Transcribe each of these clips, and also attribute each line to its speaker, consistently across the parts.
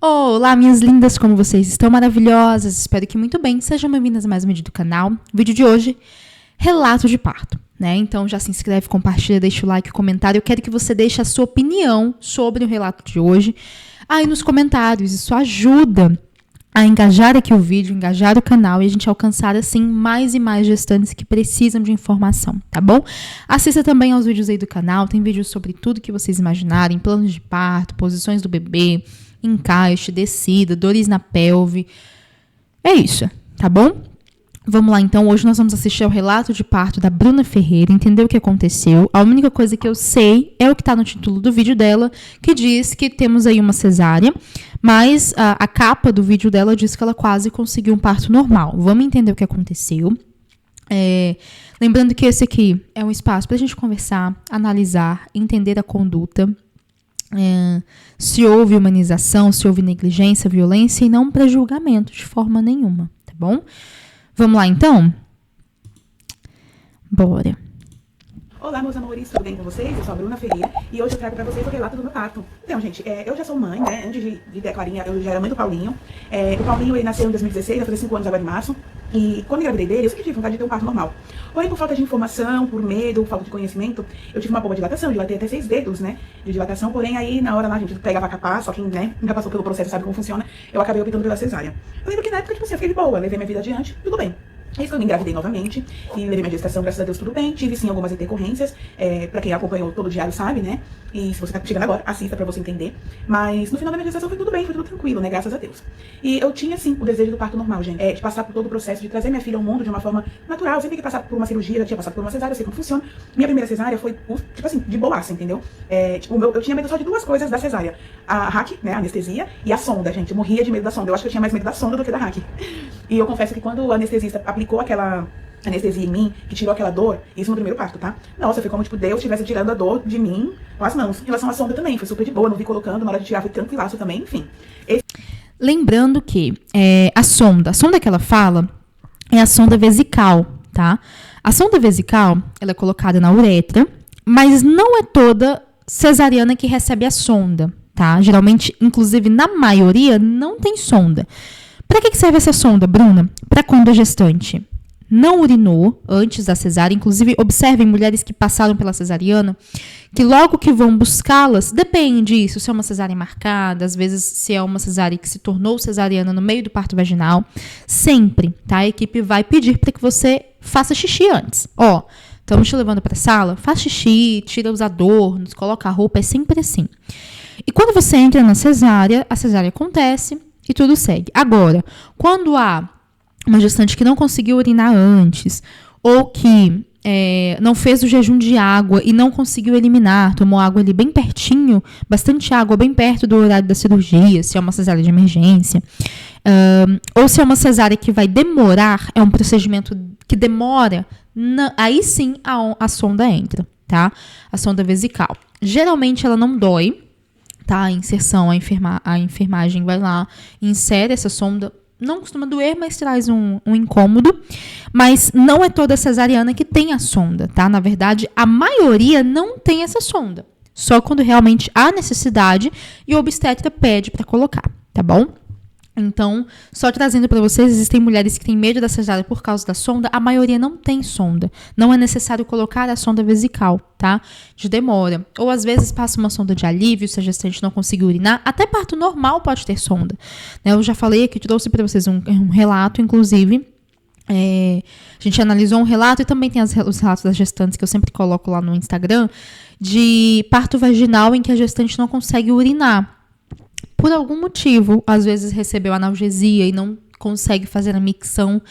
Speaker 1: Olá, minhas lindas, como vocês estão? Maravilhosas, espero que muito bem. Sejam bem-vindas a mais um vídeo do canal. O vídeo de hoje, relato de parto, né? Então já se inscreve, compartilha, deixa o like, comentário. Eu quero que você deixe a sua opinião sobre o relato de hoje aí nos comentários. Isso ajuda a engajar aqui o vídeo, engajar o canal e a gente alcançar, assim, mais e mais gestantes que precisam de informação, tá bom? Assista também aos vídeos aí do canal, tem vídeos sobre tudo que vocês imaginarem, planos de parto, posições do bebê, encaixe, descida, dores na pelve. É isso, tá bom? Vamos lá, então. Hoje nós vamos assistir ao relato de parto da Bruna Ferreira, entender o que aconteceu. A única coisa que eu sei é o que está no título do vídeo dela, que diz que temos aí uma cesárea, mas a capa do vídeo dela diz que ela quase conseguiu um parto normal. Vamos entender o que aconteceu. Lembrando que esse aqui é um espaço para a gente conversar, analisar, entender a conduta, se houve humanização, se houve negligência, violência, e não para julgamento de forma nenhuma, tá bom? Vamos lá, então? Bora.
Speaker 2: Olá, meus amores, tudo bem com vocês? Eu sou a Bruna Ferreira e hoje eu trago pra vocês o relato do meu parto. Então, gente, eu já sou mãe, né? Antes de ter a Clarinha, eu já era mãe do Paulinho. O Paulinho, ele nasceu em 2016, vai fazer 5 anos agora em março. E quando eu engravidei dele, eu sempre tive vontade de ter um parto normal. Porém, por falta de informação, por medo, falta de conhecimento, eu tive uma bomba de dilatação, dilatei até 6 dedos, né? De dilatação, porém, aí na hora lá, a gente pegava a capaz, só quem, né, nunca passou pelo processo sabe como funciona, eu acabei optando pela cesárea. Eu lembro que na época, tipo assim, eu fiquei de boa, levei minha vida adiante, tudo bem. Aí eu me engravidei novamente e levei minha gestação, graças a Deus, tudo bem. Tive sim algumas intercorrências, pra quem acompanhou todo o diário sabe, né? E se você tá chegando agora, assista pra você entender. Mas no final da minha gestação foi tudo bem, foi tudo tranquilo, né? Graças a Deus. E eu tinha sim o desejo do parto normal, gente. De passar por todo o processo, de trazer minha filha ao mundo de uma forma natural. Eu sempre que passar por uma cirurgia, já tinha passado por uma cesárea, eu sei como funciona. Minha primeira cesárea foi, tipo assim, de boaça, entendeu? Eu tinha medo só de 2 coisas da cesárea. A hack, né? A anestesia e a sonda, gente. Eu morria de medo da sonda. Eu acho que eu tinha mais medo da sonda do que da hack. E eu confesso que quando o anestesista aplicou aquela anestesia em mim, que tirou aquela dor, isso no primeiro parto, tá? Nossa, foi como, tipo, Deus estivesse tirando a dor de mim com as mãos. Em relação à sonda também, foi super de boa, não vi colocando, na hora de tirar foi tranquilaço também, enfim.
Speaker 1: Lembrando que a sonda que ela fala é a sonda vesical, tá? A sonda vesical, ela é colocada na uretra, mas não é toda cesariana que recebe a sonda, tá? Geralmente, inclusive na maioria, não tem sonda. Para que serve essa sonda, Bruna? Para quando a gestante não urinou antes da cesárea. Inclusive, observem mulheres que passaram pela cesariana, que logo que vão buscá-las, depende disso, se é uma cesárea marcada, às vezes se é uma cesárea que se tornou cesariana no meio do parto vaginal, sempre, tá? A equipe vai pedir para que você faça xixi antes. Estamos te levando para a sala, faz xixi, tira os adornos, coloca a roupa, é sempre assim. E quando você entra na cesárea, a cesárea acontece e tudo segue. Agora, quando há uma gestante que não conseguiu urinar antes, ou que não fez o jejum de água e não conseguiu eliminar, tomou água ali bem pertinho, bastante água, bem perto do horário da cirurgia, se é uma cesárea de emergência, ou se é uma cesárea que vai demorar, é um procedimento que demora, aí sim a sonda entra, tá? A sonda vesical. Geralmente ela não dói, tá? A inserção, a enfermagem vai lá, insere essa sonda. Não costuma doer, mas traz um incômodo. Mas não é toda cesariana que tem a sonda, tá? Na verdade, a maioria não tem essa sonda. Só quando realmente há necessidade e o obstetra pede para colocar, tá bom? Então, só trazendo para vocês, existem mulheres que têm medo da cesárea por causa da sonda, a maioria não tem sonda. Não é necessário colocar a sonda vesical, tá? De demora. Ou às vezes passa uma sonda de alívio, se a gestante não conseguir urinar. Até parto normal pode ter sonda. Eu já falei aqui, trouxe para vocês um relato, inclusive. A gente analisou um relato e também tem os relatos das gestantes que eu sempre coloco lá no Instagram, de parto vaginal em que a gestante não consegue urinar. Por algum motivo, às vezes recebeu analgesia e não consegue fazer a micção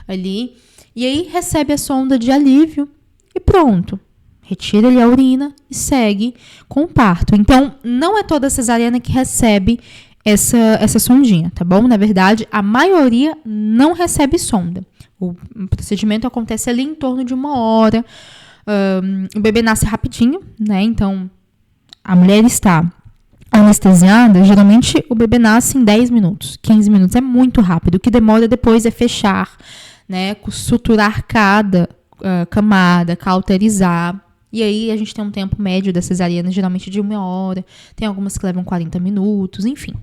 Speaker 1: ali. E aí recebe a sonda de alívio e pronto. Retira ali a urina e segue com o parto. Então, não é toda cesariana que recebe essa sondinha, tá bom? Na verdade, a maioria não recebe sonda. O procedimento acontece ali em torno de 1 hora. O bebê nasce rapidinho, né? Então, a mulher está anestesiada, geralmente o bebê nasce em 10 minutos, 15 minutos, é muito rápido. O que demora depois é fechar, né, suturar cada camada, cauterizar. E aí a gente tem um tempo médio da cesariana, geralmente de 1 hora, tem algumas que levam 40 minutos, enfim.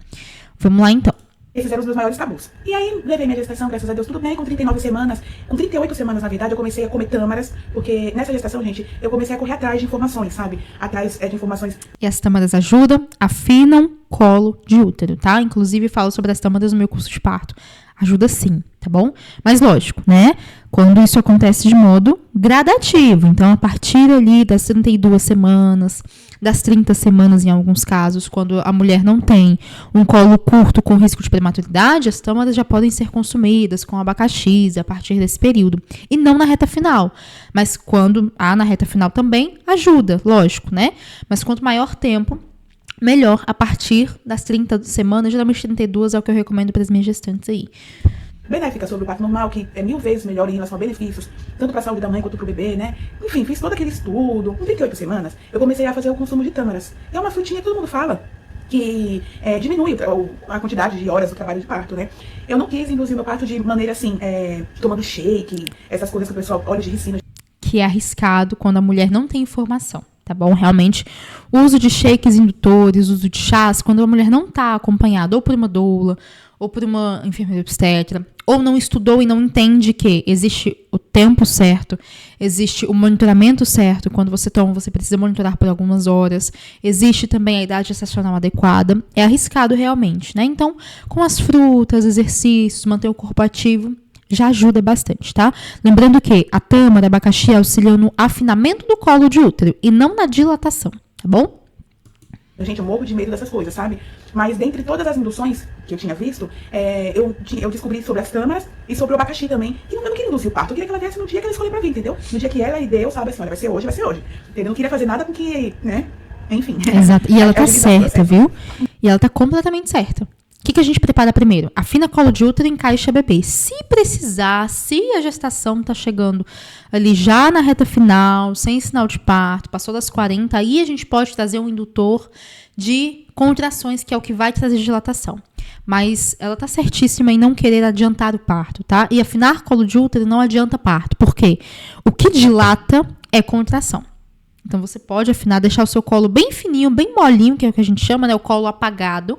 Speaker 1: Vamos lá, então.
Speaker 2: Esses eram os meus maiores tabus. E aí, levei minha gestação, graças a Deus, tudo bem, com 39 semanas. Com 38 semanas, na verdade, eu comecei a comer tâmaras, porque nessa gestação, gente, eu comecei a correr atrás de informações, sabe? Atrás de informações.
Speaker 1: E as tâmaras ajudam, afinam colo de útero, tá? Inclusive, falo sobre as tâmaras no meu curso de parto. Ajuda sim, tá bom? Mas lógico, né? Quando isso acontece de modo gradativo. Então, a partir ali das 32 semanas, das 30 semanas em alguns casos, quando a mulher não tem um colo curto com risco de prematuridade, as tâmaras já podem ser consumidas com abacaxis a partir desse período. E não na reta final. Mas quando há na reta final também, ajuda, lógico, né? Mas quanto maior tempo, melhor a partir das 30 semanas, geralmente 32 é o que eu recomendo para as minhas gestantes aí.
Speaker 2: Benéfica sobre o parto normal, que é 1000 vezes melhor em relação a benefícios, tanto para a saúde da mãe quanto para o bebê, né? Enfim, fiz todo aquele estudo. Com 38 semanas, eu comecei a fazer o consumo de tâmaras. É uma frutinha que todo mundo fala que diminui a quantidade de horas do trabalho de parto, né? Eu não quis induzir meu parto de maneira assim, tomando shake, essas coisas que o pessoal olha de ricina.
Speaker 1: Que é arriscado quando a mulher não tem informação. Tá bom? Realmente, o uso de shakes indutores, o uso de chás, quando a mulher não está acompanhada ou por uma doula, ou por uma enfermeira obstetra, ou não estudou e não entende que existe o tempo certo, existe o monitoramento certo, quando você toma, você precisa monitorar por algumas horas, existe também a idade gestacional adequada, é arriscado realmente, né? Então, com as frutas, exercícios, manter o corpo ativo, já ajuda bastante, tá? Lembrando que a tâmara, abacaxi auxiliam no afinamento do colo de útero e não na dilatação, tá bom?
Speaker 2: Gente, eu morro de medo dessas coisas, sabe? Mas dentre todas as induções que eu tinha visto, eu descobri sobre as tâmaras e sobre o abacaxi também. E eu não queria induzir o parto, eu queria que ela viesse no dia que ela escolheu pra vir, entendeu? No dia que ela e deu, sabe assim, olha, vai ser hoje, entendeu? Eu não queria fazer nada com que, né? Enfim.
Speaker 1: Exato, e ela tá certa, viu? E ela tá completamente certa. O que a gente prepara primeiro? Afina colo de útero e encaixa bebê. Se precisar, se a gestação está chegando ali já na reta final, sem sinal de parto, passou das 40, aí a gente pode trazer um indutor de contrações, que é o que vai trazer dilatação. Mas ela está certíssima em não querer adiantar o parto, tá? E afinar colo de útero não adianta parto. Por quê? O que dilata é contração. Então, você pode afinar, deixar o seu colo bem fininho, bem molinho, que é o que a gente chama, né? O colo apagado.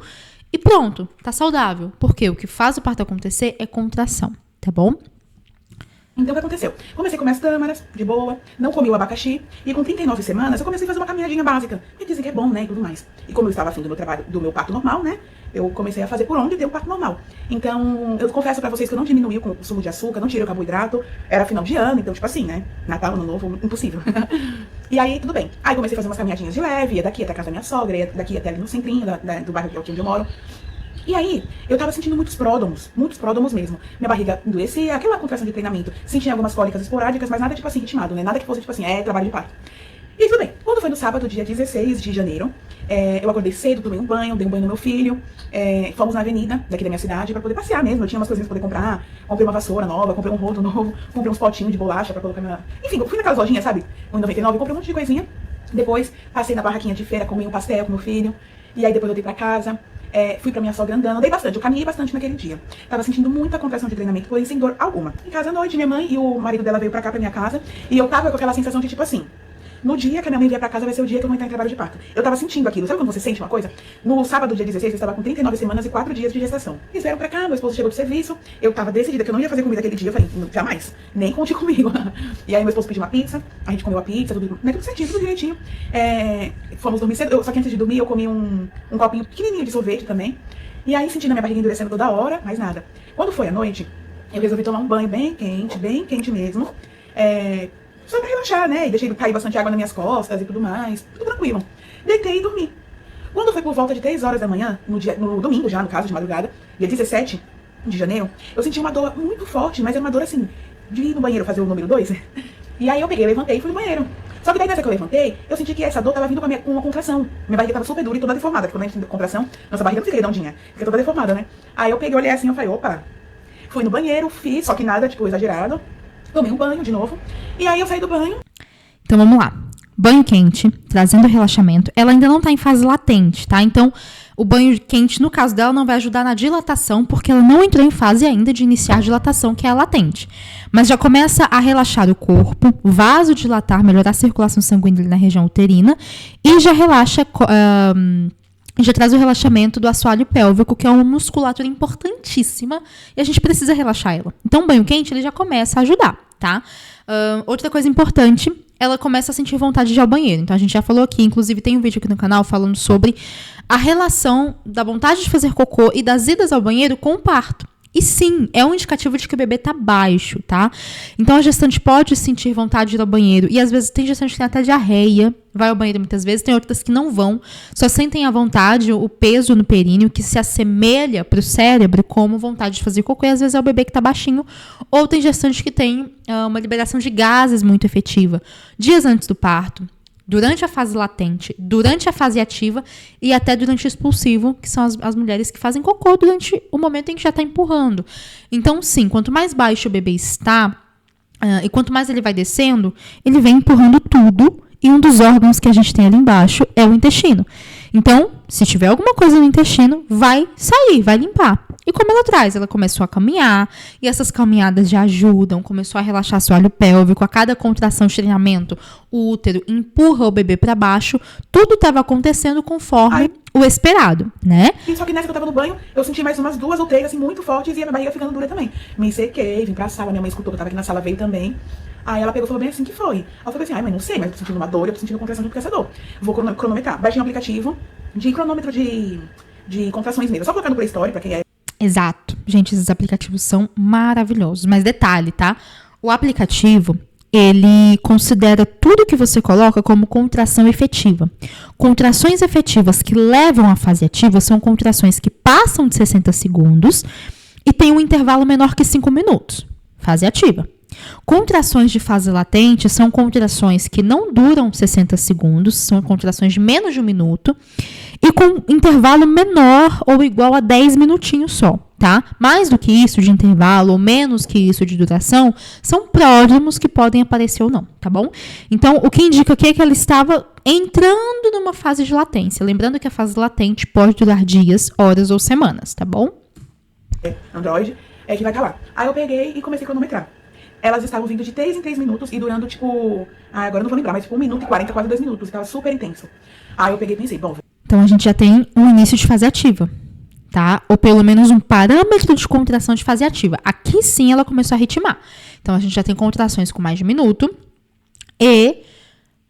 Speaker 1: E pronto, tá saudável. Porque o que faz o parto acontecer é contração, tá bom?
Speaker 2: Então, o que aconteceu? Comecei com minhas tâmaras, de boa, não comi o abacaxi, e com 39 semanas eu comecei a fazer uma caminhadinha básica, que dizem que é bom, né, e tudo mais. E como eu estava afim do meu trabalho, do meu parto normal, né, eu comecei a fazer por onde deu o parto normal. Então, eu confesso pra vocês que eu não diminui o consumo de açúcar, não tirei o carboidrato, era final de ano, então, tipo assim, né, Natal, Ano Novo, impossível. E aí, tudo bem. Aí comecei a fazer umas caminhadinhas de leve, ia daqui até a casa da minha sogra, ia daqui até ali no centrinho do bairro que é onde eu moro. E aí, eu tava sentindo muitos pródomos mesmo. Minha barriga endurecia, aquela contração de treinamento. Sentia algumas cólicas esporádicas, mas nada tipo assim, ritmado, né? Nada que fosse tipo assim, trabalho de parto. E tudo bem. Quando foi no sábado, dia 16 de janeiro, eu acordei cedo, tomei um banho, dei um banho no meu filho, fomos na avenida daqui da minha cidade pra poder passear mesmo. Eu tinha umas coisinhas pra poder comprar, comprei uma vassoura nova, comprei um rodo novo, comprei uns potinhos de bolacha pra colocar minha... Enfim, eu fui naquelas lojinhas, sabe? 1,99, comprei um monte de coisinha. Depois, passei na barraquinha de feira, comi um pastel com meu filho. E aí depois eu voltei pra casa. Fui pra minha sogra andando, andei bastante, eu caminhei bastante naquele dia. Tava sentindo muita contração de treinamento, porém sem dor alguma. Em casa à noite, minha mãe e o marido dela veio pra cá, pra minha casa, e eu tava com aquela sensação de tipo assim, no dia que a minha mãe vier pra casa vai ser o dia que eu vou entrar em trabalho de parto. Eu tava sentindo aquilo, sabe quando você sente uma coisa? No sábado, dia 16, eu estava com 39 semanas e 4 dias de gestação. Eles vieram pra cá, meu esposo chegou do serviço, eu tava decidida que eu não ia fazer comida aquele dia, eu falei, jamais, nem conte comigo. E aí meu esposo pediu uma pizza, a gente comeu a pizza, tudo certinho, tudo direitinho. Fomos dormir cedo, só que antes de dormir eu comi um copinho pequenininho de sorvete também. E aí, sentindo a minha barriga endurecendo toda hora, mais nada. Quando foi à noite, eu resolvi tomar um banho bem quente mesmo. Só pra relaxar, né? E deixei cair bastante água nas minhas costas e tudo mais. Tudo tranquilo. Deitei e dormi. Quando foi por volta de 3 horas da manhã, no domingo já, no caso, de madrugada, dia 17 de janeiro, eu senti uma dor muito forte, mas era uma dor assim, de ir no banheiro fazer o número 2. E aí eu peguei, levantei e fui no banheiro. Só que daí nessa que eu levantei, eu senti que essa dor tava vindo com uma contração. Minha barriga tava super dura e toda deformada, porque quando a gente tem contração, nossa barriga não fica redondinha, fica toda deformada, né? Aí eu peguei, olhei assim, eu falei, opa. Fui no banheiro, fiz, só que nada, tipo, exagerado. Tomei um banho de novo. E aí eu saí do banho.
Speaker 1: Então vamos lá. Banho quente, trazendo relaxamento. Ela ainda não tá em fase latente, tá? Então, o banho quente, no caso dela, não vai ajudar na dilatação, porque ela não entrou em fase ainda de iniciar dilatação, que é a latente. Mas já começa a relaxar o corpo, vasodilatar, melhorar a circulação sanguínea na região uterina, e já relaxa já traz o relaxamento do assoalho pélvico, que é uma musculatura importantíssima e a gente precisa relaxar ela. Então, o banho quente, ele já começa a ajudar, tá? Outra coisa importante, ela começa a sentir vontade de ir ao banheiro. Então, a gente já falou aqui, inclusive tem um vídeo aqui no canal falando sobre a relação da vontade de fazer cocô e das idas ao banheiro com o parto. E sim, é um indicativo de que o bebê tá baixo, tá? Então, a gestante pode sentir vontade de ir ao banheiro. E, às vezes, tem gestante que tem até diarreia, vai ao banheiro muitas vezes. Tem outras que não vão, só sentem a vontade, o peso no períneo, que se assemelha pro cérebro como vontade de fazer cocô. E, às vezes, é o bebê que tá baixinho. Ou tem gestante que tem uma liberação de gases muito efetiva. Dias antes do parto, durante a fase latente, durante a fase ativa e até durante o expulsivo, que são as mulheres que fazem cocô durante o momento em que já está empurrando. Então, sim, quanto mais baixo o bebê está, e quanto mais ele vai descendo, ele vem empurrando tudo, e um dos órgãos que a gente tem ali embaixo é o intestino. Então, se tiver alguma coisa no intestino, vai sair, vai limpar. E como ela traz? Ela começou a caminhar, e essas caminhadas já ajudam, começou a relaxar seu assoalho pélvico, a cada contração, estranhamento, o útero empurra o bebê para baixo, tudo estava acontecendo conforme o esperado, né?
Speaker 2: E só que nessa que eu tava no banho, eu senti mais umas 2 ou 3, assim, muito fortes, e a minha barriga ficando dura também. Me sequei, vim pra sala, minha mãe escutou que eu tava aqui na sala, veio também. Aí ela pegou e falou bem assim, que foi? Aí eu falei assim, ai mãe, não sei, mas eu tô sentindo uma dor, eu tô sentindo contração junto com essa dor. Vou cronometrar. Baixei um aplicativo de cronômetro de contrações mesmo. Só colocar no Play Store, pra quem é.
Speaker 1: Exato. Gente, esses aplicativos são maravilhosos. Mas detalhe, tá? O aplicativo, ele considera tudo que você coloca como contração efetiva. Contrações efetivas que levam à fase ativa são contrações que passam de 60 segundos e tem um intervalo menor que 5 minutos. Fase ativa. Contrações de fase latente são contrações que não duram 60 segundos, são contrações de menos de 1 minuto e com intervalo menor ou igual a 10 minutinhos só, tá? Mais do que isso de intervalo ou menos que isso de duração, são pródromos que podem aparecer ou não, tá bom? Então, o que indica aqui é que ela estava entrando numa fase de latência. Lembrando que a fase latente pode durar dias, horas ou semanas, tá bom?
Speaker 2: Android, que vai estar lá. Aí eu peguei e comecei a cronometrar. Elas estavam vindo de 3 em 3 minutos e durando, tipo... agora eu não vou lembrar, mas tipo 1 minuto e 40, quase 2 minutos. Tava super intenso. Aí eu peguei e pensei, bom...
Speaker 1: Então, a gente já tem um início de fase ativa, tá? Ou pelo menos um parâmetro de contração de fase ativa. Aqui sim ela começou a ritmar. Então, a gente já tem contrações com mais de 1 minuto e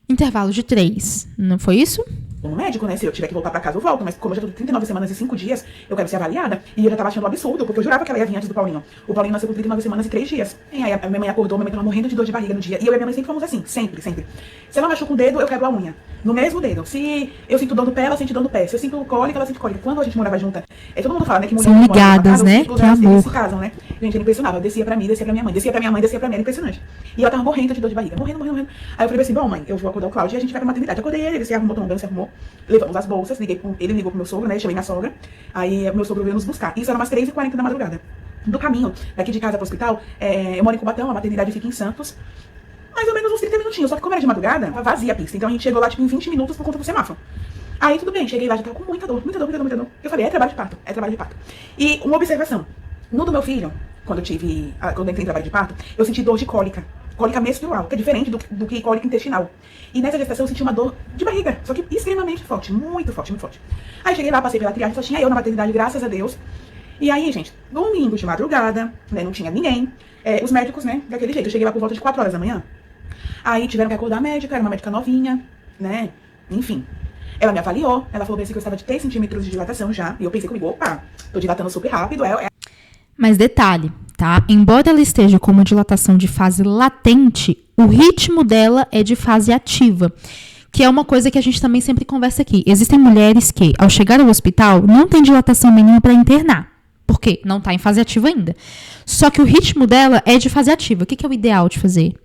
Speaker 1: intervalo de 3. Não foi isso?
Speaker 2: No médico, né? Se eu tiver que voltar pra casa, eu volto. Mas como eu já tô 39 semanas e 5 dias, eu quero ser avaliada. E eu já tava achando um absurdo, porque eu jurava que ela ia vir antes do Paulinho. O Paulinho nasceu com 39 semanas e 3 dias. E aí a minha mãe acordou, minha mãe tava morrendo de dor de barriga no dia. E eu e a minha mãe sempre fomos assim, sempre, sempre. Se ela machuca um dedo, eu quebro a unha. No mesmo dedo. Se eu sinto dor no pé, ela sente dor no pé. Se eu sinto cólica, ela sente cólica. Quando a gente morava junta, todo mundo fala, né? Que mulher
Speaker 1: são ligadas, né?
Speaker 2: Que amor. Se casam, né? Gente, era impressionável. Eu descia pra mim, descia pra minha mãe, descia pra minha mãe, descia pra mim. Era impressionante. E ela tava morrendo de dor de barriga. Morrendo. Aí eu falei assim, bom, mãe, eu vou acordar o Cláudio e a gente vai pra maternidade. Acordei ele se arrumou, tomou banho, se arrumou. Levamos as bolsas, ele ligou pro meu sogro, né? Chamei minha sogra. Aí meu sogro veio nos buscar. Isso era umas 3h40 da madrugada. Do caminho, daqui de casa pro hospital, eu moro em Cubatão, a maternidade fica em Santos. Mais ou menos uns 30 minutinhos. Só que como era de madrugada, tava vazia a pista. Então a gente chegou lá, tipo, em 20 minutos por conta do semáforo. Aí tudo bem, cheguei lá, já tava com muita dor. Eu falei, é trabalho de parto. E uma observação. No do meu filho, quando eu entrei em trabalho de parto, eu senti dor de cólica. Cólica menstrual, que é diferente do que cólica intestinal. E nessa gestação eu senti uma dor de barriga, só que extremamente forte, muito forte. Aí cheguei lá, passei pela triagem, só tinha eu na maternidade, graças a Deus. E aí, gente, domingo de madrugada, né, não tinha ninguém. Os médicos, né, daquele jeito. Eu cheguei lá por volta de 4 horas da manhã. Aí tiveram que acordar a médica, era uma médica novinha, né, enfim. Ela me avaliou, ela falou bem assim que eu estava de 3 centímetros de dilatação já. E eu pensei comigo, opa, tô dilatando super rápido,
Speaker 1: Mas detalhe, tá? Embora ela esteja com uma dilatação de fase latente, o ritmo dela é de fase ativa, que é uma coisa que a gente também sempre conversa aqui. Existem mulheres que, ao chegar ao hospital, não tem dilatação mínima para internar. Por quê? Não está em fase ativa ainda. Só que o ritmo dela é de fase ativa. O que é o ideal de fazer?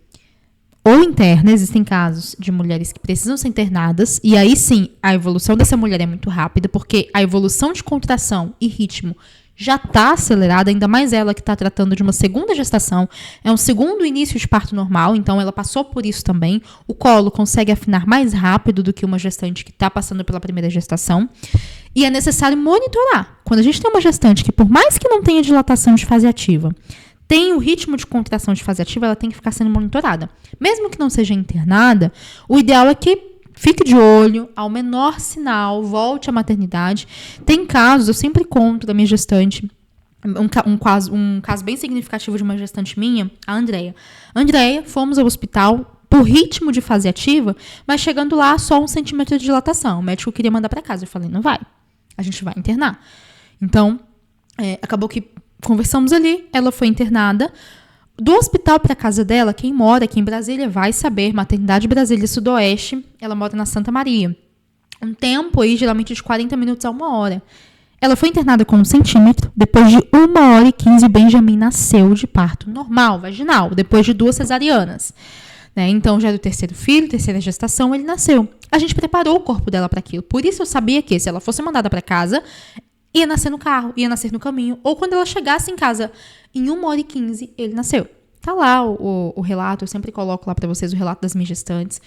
Speaker 1: Ou interna, existem casos de mulheres que precisam ser internadas, e aí sim, a evolução dessa mulher é muito rápida, porque a evolução de contração e ritmo já está acelerada, ainda mais ela que está tratando de uma segunda gestação, é um segundo início de parto normal, então ela passou por isso também, o colo consegue afinar mais rápido do que uma gestante que está passando pela primeira gestação, e é necessário monitorar. Quando a gente tem uma gestante que, por mais que não tenha dilatação de fase ativa, tem o ritmo de contração de fase ativa, ela tem que ficar sendo monitorada. Mesmo que não seja internada, o ideal é que Fique de olho, ao menor sinal, volte à maternidade. Tem casos, eu sempre conto da minha gestante, um caso bem significativo de uma gestante minha, a Andrea. Andrea, fomos ao hospital por ritmo de fase ativa, mas chegando lá, só 1 centímetro de dilatação. O médico queria mandar para casa. Eu falei, não vai, a gente vai internar. Então, acabou que conversamos ali, ela foi internada. Do hospital para a casa dela, quem mora aqui em Brasília vai saber, Maternidade Brasília Sudoeste, ela mora na Santa Maria. Um tempo aí, geralmente de 40 minutos a 1 hora. Ela foi internada com 1 centímetro, depois de 1h15 o Benjamin nasceu de parto normal, vaginal, depois de 2 cesarianas. Né? Então, já era o 3º filho, 3ª gestação, ele nasceu. A gente preparou o corpo dela para aquilo. Por isso eu sabia que se ela fosse mandada para casa, ia nascer no carro, ia nascer no caminho, ou quando ela chegasse em casa, em 1h15, ele nasceu. Tá lá o relato, eu sempre coloco lá para vocês o relato das minhas gestantes.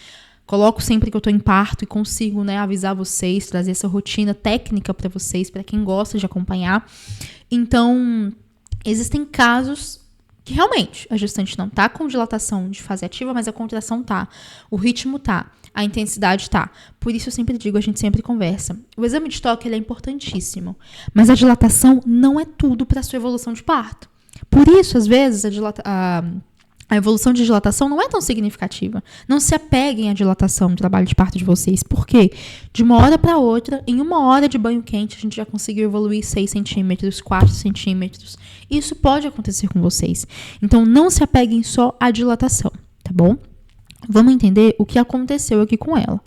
Speaker 1: Coloco sempre que eu tô em parto e consigo, né, avisar vocês, trazer essa rotina técnica para vocês, para quem gosta de acompanhar. Então, existem casos que realmente a gestante não tá com dilatação de fase ativa, mas a contração tá, o ritmo tá, a intensidade tá. Por isso eu sempre digo, a gente sempre conversa. O exame de toque ele é importantíssimo, mas a dilatação não é tudo para sua evolução de parto. Por isso, às vezes, a evolução de dilatação não é tão significativa. Não se apeguem à dilatação no trabalho de parto de vocês. Por quê? De uma hora para outra, em 1 hora de banho quente, a gente já conseguiu evoluir 6 centímetros, 4 centímetros. Isso pode acontecer com vocês. Então, não se apeguem só à dilatação, tá bom? Vamos entender o que aconteceu aqui com ela.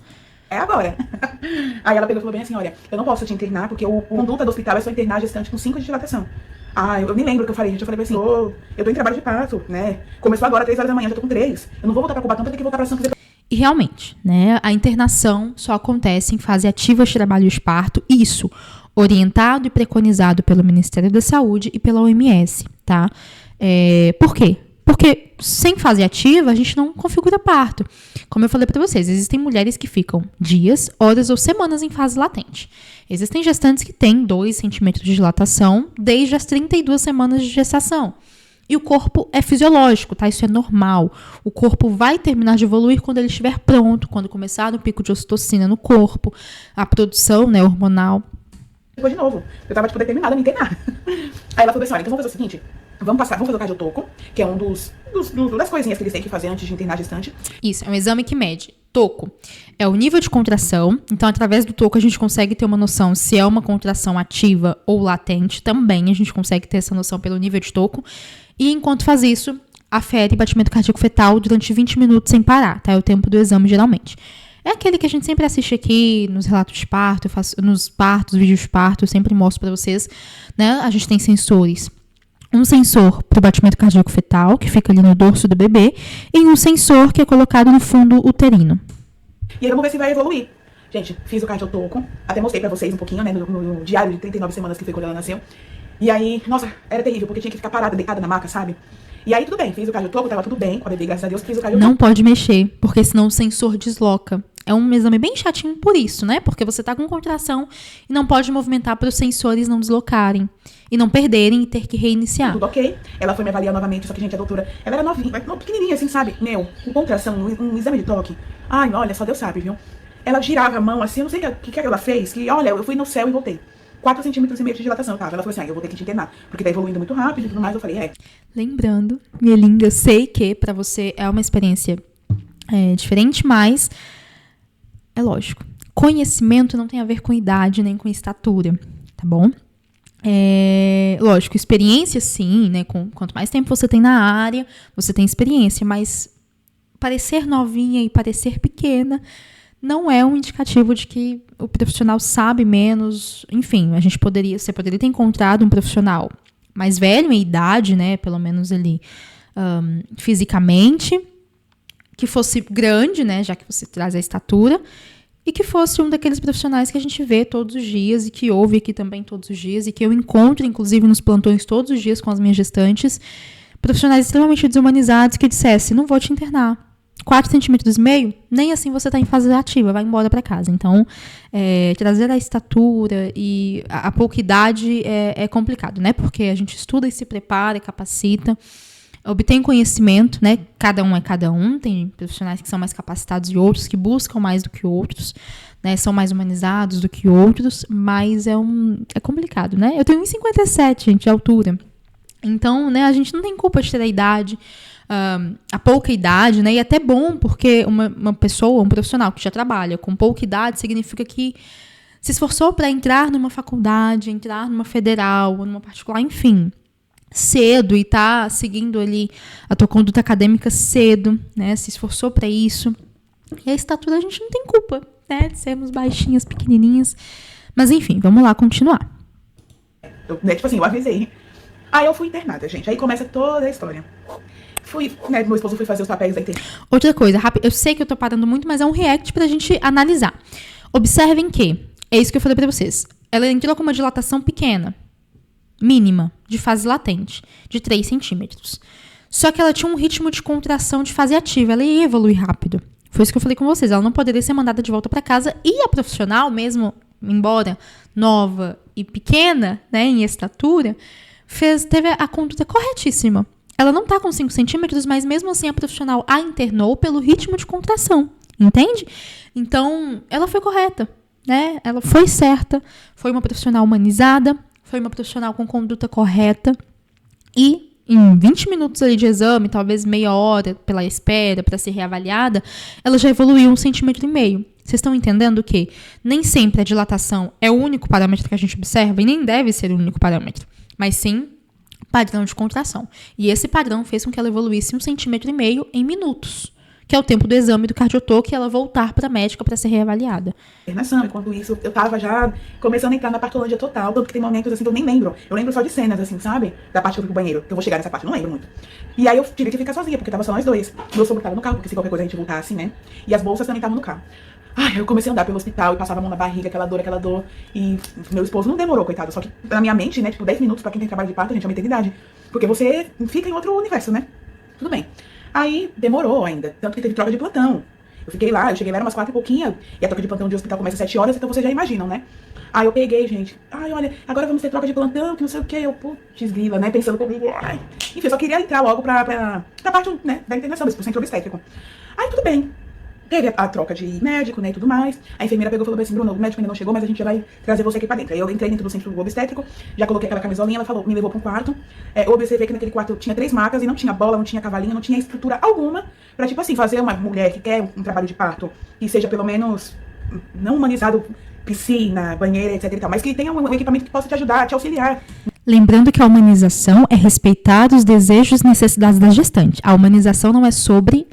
Speaker 2: É agora. Aí ela pegou e falou bem assim, olha, eu não posso te internar, porque o conduta do hospital é só internar a gestante com 5 de dilatação. Eu nem lembro o que eu falei, gente. Eu falei assim, eu tô em trabalho de parto, né? Começou agora, 3 horas da manhã, já tô com 3. Eu não vou voltar pra Cubatão, vou ter que voltar pra São José.
Speaker 1: E realmente, né, a internação só acontece em fase ativa de trabalho de parto, isso orientado e preconizado pelo Ministério da Saúde e pela OMS, tá? Por quê? Porque sem fase ativa, a gente não configura parto. Como eu falei para vocês, existem mulheres que ficam dias, horas ou semanas em fase latente. Existem gestantes que têm 2 centímetros de dilatação desde as 32 semanas de gestação. E o corpo é fisiológico, tá? Isso é normal. O corpo vai terminar de evoluir quando ele estiver pronto, quando começar o pico de ocitocina no corpo, a produção, né, hormonal.
Speaker 2: Depois de novo, eu tava tipo determinada a me internar. Aí ela falou assim, olha, então vamos fazer o seguinte, vamos fazer o cardiotoco, que é um das coisinhas que eles têm que fazer antes de internar a gestante.
Speaker 1: Isso, é um exame que mede toco. É o nível de contração, então através do toco a gente consegue ter uma noção se é uma contração ativa ou latente, também a gente consegue ter essa noção pelo nível de toco. E enquanto faz isso, afere batimento cardíaco fetal durante 20 minutos sem parar, tá? É o tempo do exame geralmente. É aquele que a gente sempre assiste aqui nos relatos de parto, nos partos, vídeos de parto, eu sempre mostro para vocês, né? A gente tem sensores. Um sensor para o batimento cardíaco fetal, que fica ali no dorso do bebê, e um sensor que é colocado no fundo uterino.
Speaker 2: E aí vamos ver se vai evoluir. Gente, fiz o cardiotoco, até mostrei pra vocês um pouquinho, né, no diário de 39 semanas que foi quando ela nasceu. E aí, nossa, era terrível, porque tinha que ficar parada, deitada na maca, sabe? E aí tudo bem, fiz o cardiotoco, tava tudo bem com a bebê, graças a Deus, fiz o cardiotoco.
Speaker 1: Não pode mexer, porque senão o sensor desloca. É um exame bem chatinho por isso, né? Porque você tá com contração e não pode movimentar para os sensores não deslocarem. E não perderem e ter que reiniciar.
Speaker 2: Tudo ok. Ela foi me avaliar novamente, só que, gente, a doutora, ela era novinha, pequenininha assim, sabe? Com contração, um exame de toque. Ai, olha, só Deus sabe, viu? Ela girava a mão assim, eu não sei o que ela fez, que, olha, eu fui no céu e voltei. 4,5 centímetros de dilatação, tá? Ela falou assim, eu vou ter que te internar, porque tá evoluindo muito rápido e tudo mais. Eu falei,
Speaker 1: Lembrando, minha linda, eu sei que pra você é uma experiência diferente, mas é lógico. Conhecimento não tem a ver com idade nem com estatura, tá bom? Lógico, experiência sim, né? Quanto mais tempo você tem na área, você tem experiência, mas parecer novinha e parecer pequena não é um indicativo de que o profissional sabe menos. Enfim, você poderia ter encontrado um profissional mais velho em idade, né? Pelo menos ali fisicamente, que fosse grande, né? Já que você traz a estatura. E que fosse um daqueles profissionais que a gente vê todos os dias e que ouve aqui também todos os dias e que eu encontro, inclusive, nos plantões todos os dias com as minhas gestantes, profissionais extremamente desumanizados que dissessem, não vou te internar. 4,5 centímetros, nem assim você está em fase ativa, vai embora para casa. Então, trazer a estatura e a pouca idade é complicado, né? Porque a gente estuda e se prepara, capacita. obtém conhecimento, né? Cada um é cada um. Tem profissionais que são mais capacitados e outros que buscam mais do que outros, né? São mais humanizados do que outros, mas é complicado, né? Eu tenho 1,57, gente, de altura. Então, né, a gente não tem culpa de ter a idade, a pouca idade, né? E é até bom, porque uma pessoa, um profissional que já trabalha com pouca idade, significa que se esforçou para entrar numa faculdade, entrar numa federal, numa particular, enfim, cedo, e tá seguindo ali a tua conduta acadêmica cedo, né? Se esforçou para isso. E a estatura a gente não tem culpa, né? De sermos baixinhas, pequenininhas. Mas enfim, vamos lá continuar.
Speaker 2: Tipo assim, eu avisei. Aí eu fui internada, gente. Aí começa toda a história. Né, meu esposo foi fazer os papéis da internada.
Speaker 1: Outra coisa, rápido, eu sei que eu tô parando muito, mas é um react pra gente analisar. Observem que, é isso que eu falei pra vocês, ela entrou com uma dilatação pequena, mínima, de fase latente, de 3 centímetros. Só que ela tinha um ritmo de contração de fase ativa, ela ia evoluir rápido. Foi isso que eu falei com vocês, ela não poderia ser mandada de volta pra casa, e a profissional, mesmo embora nova e pequena, né, em estatura, teve a conduta corretíssima. Ela não tá com 5 centímetros, mas mesmo assim a profissional a internou pelo ritmo de contração, entende? Então, ela foi correta, né? Ela foi certa, foi uma profissional humanizada, foi uma profissional com conduta correta, e em 20 minutos ali de exame, talvez meia hora pela espera para ser reavaliada, ela já evoluiu 1,5 centímetros. Vocês estão entendendo que nem sempre a dilatação é o único parâmetro que a gente observa, e nem deve ser o único parâmetro, mas sim padrão de contração. E esse padrão fez com que ela evoluísse 1,5 centímetros em minutos, que é o tempo do exame do cardiotoque, e ela voltar para a médica para ser reavaliada.
Speaker 2: Enquanto isso, eu tava já começando a entrar na partolândia total, tanto que tem momentos assim que eu nem lembro. Eu lembro só de cenas, assim, sabe? Da parte que eu fui pro banheiro, que eu vou chegar nessa parte, eu não lembro muito. E aí eu tive que ficar sozinha, porque tava só nós dois. Meu sogro tava no carro, porque se qualquer coisa a gente voltasse, né? E as bolsas também estavam no carro. Ai, eu comecei a andar pelo hospital e passava a mão na barriga, aquela dor. E meu esposo não demorou, coitado. Só que na minha mente, né, tipo, 10 minutos pra quem tem trabalho de parto, gente, é uma eternidade. Porque você fica em outro universo, né? Tudo bem. Aí demorou ainda, tanto que teve troca de plantão. Eu cheguei lá, era umas 4 e pouquinho, e a troca de plantão de hospital começa às 7 horas, então vocês já imaginam, né? Aí eu peguei, gente, olha, agora vamos ter troca de plantão, que não sei o que, eu, putz, grila, né, pensando comigo, enfim, eu só queria entrar logo pra parte, né, da internação, pro centro obstétrico. Aí tudo bem. Teve a troca de médico, né, e tudo mais. A enfermeira pegou e falou assim, Bruno, o médico ainda não chegou, mas a gente já vai trazer você aqui pra dentro. Aí eu entrei dentro do centro obstétrico, já coloquei aquela camisolinha, ela falou, me levou pra um quarto. Eu observei que naquele quarto tinha 3 macas e não tinha bola, não tinha cavalinho, não tinha estrutura alguma pra, tipo assim, fazer uma mulher que quer um trabalho de parto que seja pelo menos não humanizado, piscina, banheira, etc e tal, mas que tenha um equipamento que possa te ajudar, te auxiliar.
Speaker 1: Lembrando que a humanização é respeitar os desejos e necessidades da gestante. A humanização não é sobre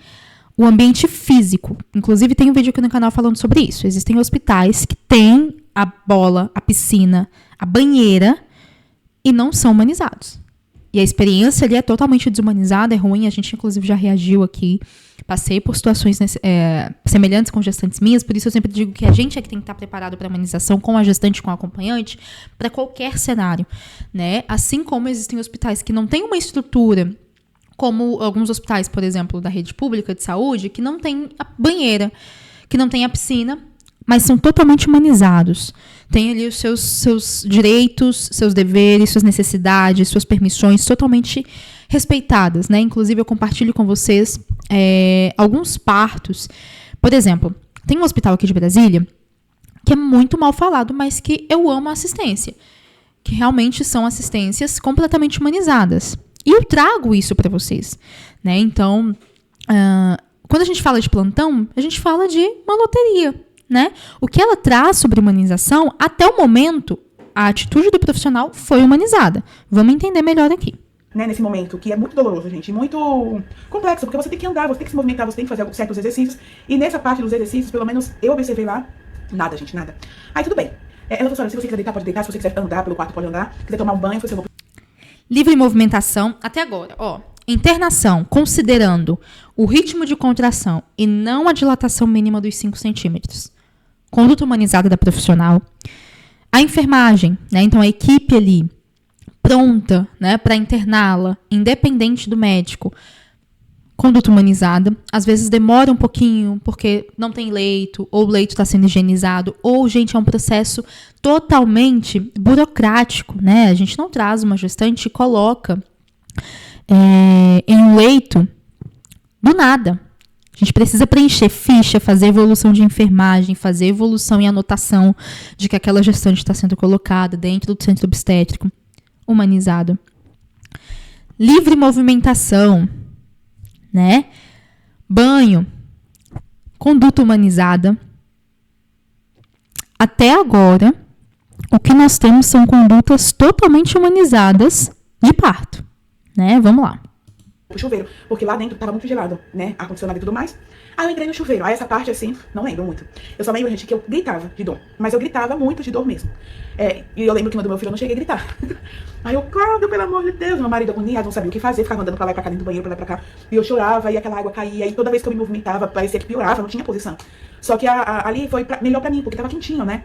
Speaker 1: o ambiente físico. Inclusive, tem um vídeo aqui no canal falando sobre isso. Existem hospitais que têm a bola, a piscina, a banheira e não são humanizados. E a experiência ali é totalmente desumanizada, é ruim. A gente, inclusive, já reagiu aqui. Passei por situações semelhantes com gestantes minhas. Por isso, eu sempre digo que a gente é que tem que estar preparado para a humanização com a gestante, com o acompanhante, para qualquer cenário, né? Assim como existem hospitais que não têm uma estrutura, como alguns hospitais, por exemplo, da rede pública de saúde, que não tem a banheira, que não tem a piscina, mas são totalmente humanizados. Tem ali os seus direitos, seus deveres, suas necessidades, suas permissões totalmente respeitadas, né? Inclusive, eu compartilho com vocês alguns partos. Por exemplo, tem um hospital aqui de Brasília que é muito mal falado, mas que eu amo a assistência, que realmente são assistências completamente humanizadas. E eu trago isso para vocês, né? Então, quando a gente fala de plantão, a gente fala de uma loteria, né? O que ela traz sobre humanização, até o momento, a atitude do profissional foi humanizada. Vamos entender melhor aqui.
Speaker 2: Né, nesse momento, que é muito doloroso, gente, muito complexo, porque você tem que andar, você tem que se movimentar, você tem que fazer certos exercícios, e nessa parte dos exercícios, pelo menos eu observei lá, nada, gente, nada. Aí tudo bem. Ela falou, olha, se você quiser deitar, pode deitar, se você quiser andar pelo quarto, pode andar, quiser tomar um banho, você não.
Speaker 1: Livre movimentação, até agora, internação, considerando o ritmo de contração e não a dilatação mínima dos 5 centímetros. Conduta humanizada da profissional. A enfermagem, né? Então a equipe ali pronta, né, para interná-la, independente do médico. Conduta humanizada. Às vezes demora um pouquinho porque não tem leito, ou o leito está sendo higienizado, ou, gente, é um processo totalmente burocrático, né? A gente não traz uma gestante e coloca em um leito do nada. A gente precisa preencher ficha, fazer evolução de enfermagem, fazer evolução e anotação de que aquela gestante está sendo colocada dentro do centro obstétrico, humanizado. Livre movimentação, né? Banho, conduta humanizada. Até agora, o que nós temos são condutas totalmente humanizadas de parto, né? Vamos lá.
Speaker 2: O chuveiro, porque lá dentro tava muito gelado, né? Ar-condicionado e tudo mais. Aí eu entrei no chuveiro. Aí essa parte, assim, não lembro muito. Eu só lembro, gente, que eu gritava de dor. Mas eu gritava muito de dor mesmo. E eu lembro que no do meu filho eu não cheguei a gritar. Aí eu, Cláudio, pelo amor de Deus. Meu marido agoniado, não sabia o que fazer. Ficava andando pra lá e pra cá dentro do banheiro, pra lá e pra cá. E eu chorava, e aquela água caía. E toda vez que eu me movimentava, parecia que piorava, não tinha posição. Só que ali foi melhor pra mim, porque tava quentinho, né?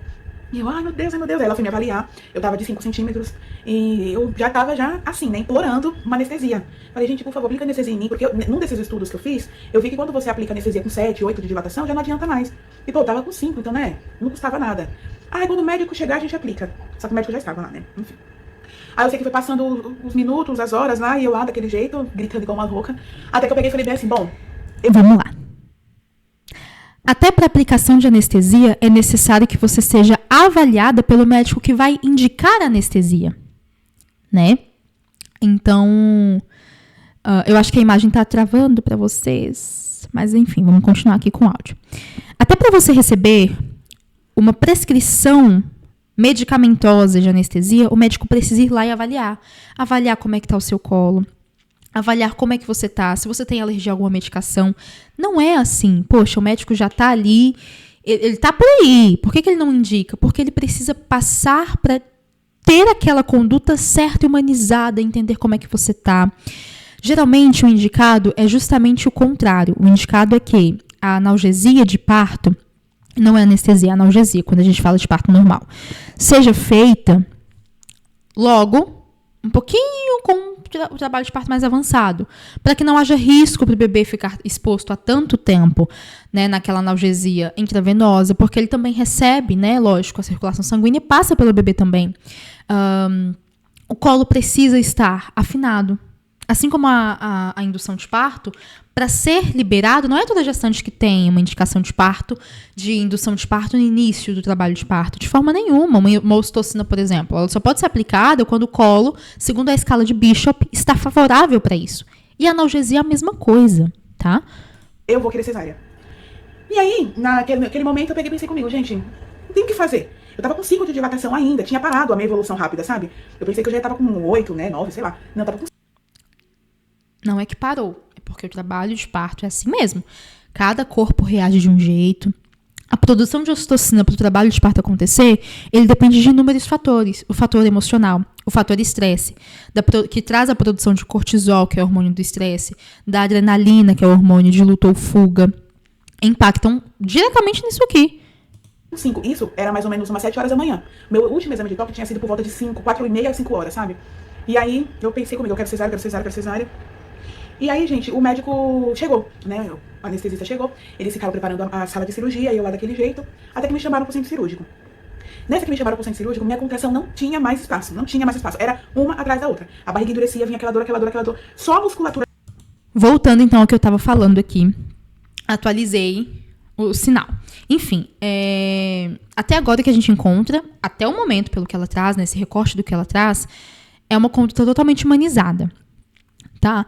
Speaker 2: E eu, ai meu Deus. Aí ela foi me avaliar. Eu tava de 5 centímetros. E eu já tava assim, né? Implorando uma anestesia. Falei, gente, por favor, aplica anestesia em mim. Porque num desses estudos que eu fiz, eu vi que quando você aplica anestesia com 7, 8 de dilatação, já não adianta mais. E pô, eu tava com 5, então, né? Não custava nada. Aí quando o médico chegar, a gente aplica. Só que o médico já estava lá, né? Enfim. Aí eu sei que foi passando os minutos, as horas lá, e eu lá daquele jeito, gritando igual uma louca. Até que eu peguei e falei bem assim, bom...
Speaker 1: Vamos lá. Até para aplicação de anestesia, é necessário que você seja avaliada pelo médico que vai indicar a anestesia, né? Então, eu acho que a imagem está travando para vocês, mas enfim, vamos continuar aqui com o áudio. Até para você receber uma prescrição medicamentosa de anestesia, o médico precisa ir lá e avaliar. Avaliar como é que está o seu colo. Avaliar como é que você tá, se você tem alergia a alguma medicação. Não é assim, poxa, o médico já tá ali, ele tá por aí. Por que ele não indica? Porque ele precisa passar para ter aquela conduta certa e humanizada, entender como é que você tá. Geralmente, o indicado é justamente o contrário. O indicado é que a analgesia de parto, não é anestesia, é analgesia, quando a gente fala de parto normal, seja feita logo, um pouquinho com o trabalho de parto mais avançado, para que não haja risco para o bebê ficar exposto há tanto tempo, né, naquela analgesia intravenosa, porque ele também recebe, né, lógico, a circulação sanguínea passa pelo bebê também. O colo precisa estar afinado. Assim como a indução de parto, para ser liberado, não é toda gestante que tem uma indicação de indução de parto no início do trabalho de parto, de forma nenhuma. Uma ocitocina, por exemplo, ela só pode ser aplicada quando o colo, segundo a escala de Bishop, está favorável para isso. E a analgesia é a mesma coisa, tá?
Speaker 2: Eu vou querer cesárea. E aí, naquele momento, eu peguei e pensei comigo, gente, não tem o que fazer. Eu tava com 5 de dilatação ainda, tinha parado a minha evolução rápida, sabe? Eu pensei que eu já tava com 8, né, 9, sei lá. Não, eu tava com...
Speaker 1: Não é que parou, é porque o trabalho de parto é assim mesmo. Cada corpo reage de um jeito. A produção de ocitocina para o trabalho de parto acontecer, ele depende de inúmeros fatores. O fator emocional, o fator estresse, que traz a produção de cortisol, que é o hormônio do estresse, da adrenalina, que é o hormônio de luta ou fuga, impactam diretamente nisso aqui.
Speaker 2: 5, isso era mais ou menos umas 7 horas da manhã. Meu último exame de toque tinha sido por volta de 4h30 a 5 horas, sabe? E aí eu pensei comigo, eu quero cesárea. E aí, gente, o médico chegou, né? O anestesista chegou, eles ficaram preparando a sala de cirurgia, e eu lá daquele jeito, até que me chamaram pro centro cirúrgico. Nessa que me chamaram pro centro cirúrgico, minha contração não tinha mais espaço. Era uma atrás da outra. A barriga endurecia, vinha aquela dor. Só a musculatura.
Speaker 1: Voltando então ao que eu tava falando aqui, atualizei o sinal. Enfim, até agora que a gente encontra, até o momento, pelo que ela traz, né, esse recorte do que ela traz, é uma conduta totalmente humanizada, tá?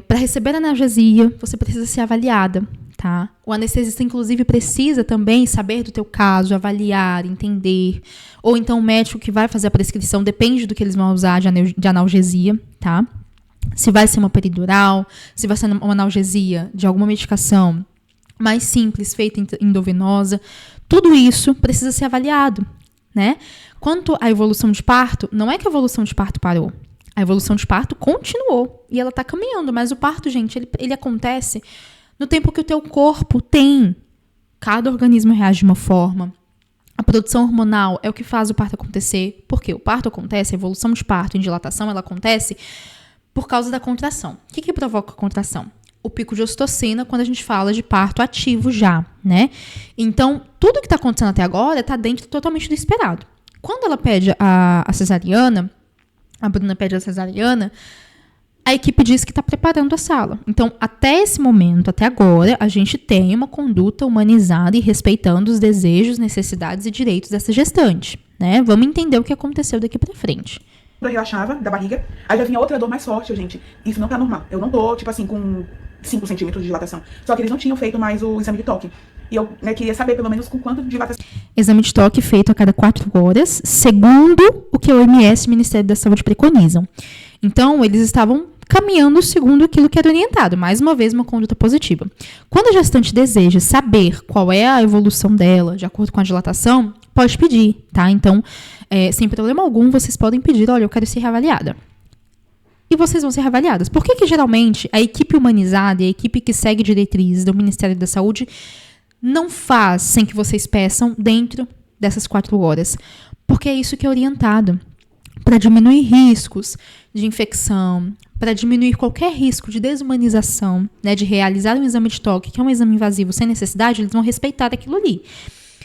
Speaker 1: Para receber analgesia, você precisa ser avaliada, tá? O anestesista, inclusive, precisa também saber do teu caso, avaliar, entender. Ou então o médico que vai fazer a prescrição, depende do que eles vão usar de analgesia, tá? Se vai ser uma peridural, se vai ser uma analgesia de alguma medicação mais simples, feita endovenosa. Tudo isso precisa ser avaliado, né? Quanto à evolução de parto, não é que a evolução de parto parou. A evolução de parto continuou e ela está caminhando, mas o parto, gente, ele acontece no tempo que o teu corpo tem. Cada organismo reage de uma forma. A produção hormonal é o que faz o parto acontecer. Por quê? O parto acontece, a evolução de parto em dilatação, ela acontece por causa da contração. O que provoca a contração? O pico de ocitocina, quando a gente fala de parto ativo já, né? Então, tudo que está acontecendo até agora está dentro totalmente do esperado. Quando ela pede a cesariana, a Bruna pede a cesariana, a equipe diz que está preparando a sala. Então, até esse momento, até agora, a gente tem uma conduta humanizada e respeitando os desejos, necessidades e direitos dessa gestante, né? Vamos entender o que aconteceu daqui para frente.
Speaker 2: Eu relaxava da barriga, aí já vinha outra dor mais forte, gente. Isso não tá normal. Eu não tô, tipo assim, com 5 centímetros de dilatação. Só que eles não tinham feito mais o exame de toque. E eu queria saber, pelo menos, com quanto de dilatação.
Speaker 1: Exame de toque feito a cada 4 horas, segundo o que o OMS e o Ministério da Saúde preconizam. Então, eles estavam caminhando segundo aquilo que era orientado. Mais uma vez, uma conduta positiva. Quando a gestante deseja saber qual é a evolução dela, de acordo com a dilatação, pode pedir, tá? Então, sem problema algum, vocês podem pedir, olha, eu quero ser reavaliada. E vocês vão ser reavaliadas. Por que geralmente a equipe humanizada e a equipe que segue diretrizes do Ministério da Saúde não faz sem que vocês peçam dentro dessas 4 horas? Porque é isso que é orientado. Para diminuir riscos de infecção, para diminuir qualquer risco de desumanização, né, de realizar um exame de toque, que é um exame invasivo sem necessidade, eles vão respeitar aquilo ali.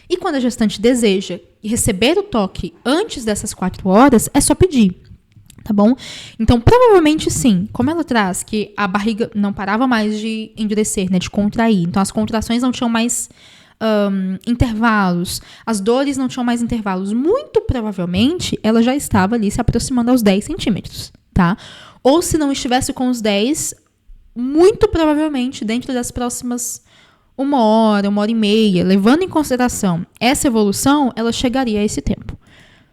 Speaker 1: E quando a gestante deseja receber o toque antes dessas 4 horas, é só pedir. Tá bom? Então, provavelmente sim. Como ela traz que a barriga não parava mais de endurecer, né, de contrair. Então, as contrações não tinham mais intervalos. As dores não tinham mais intervalos. Muito provavelmente, ela já estava ali se aproximando aos 10 centímetros, tá? Ou se não estivesse com os 10, muito provavelmente, dentro das próximas 1 hora, 1h30, levando em consideração essa evolução, ela chegaria a esse tempo.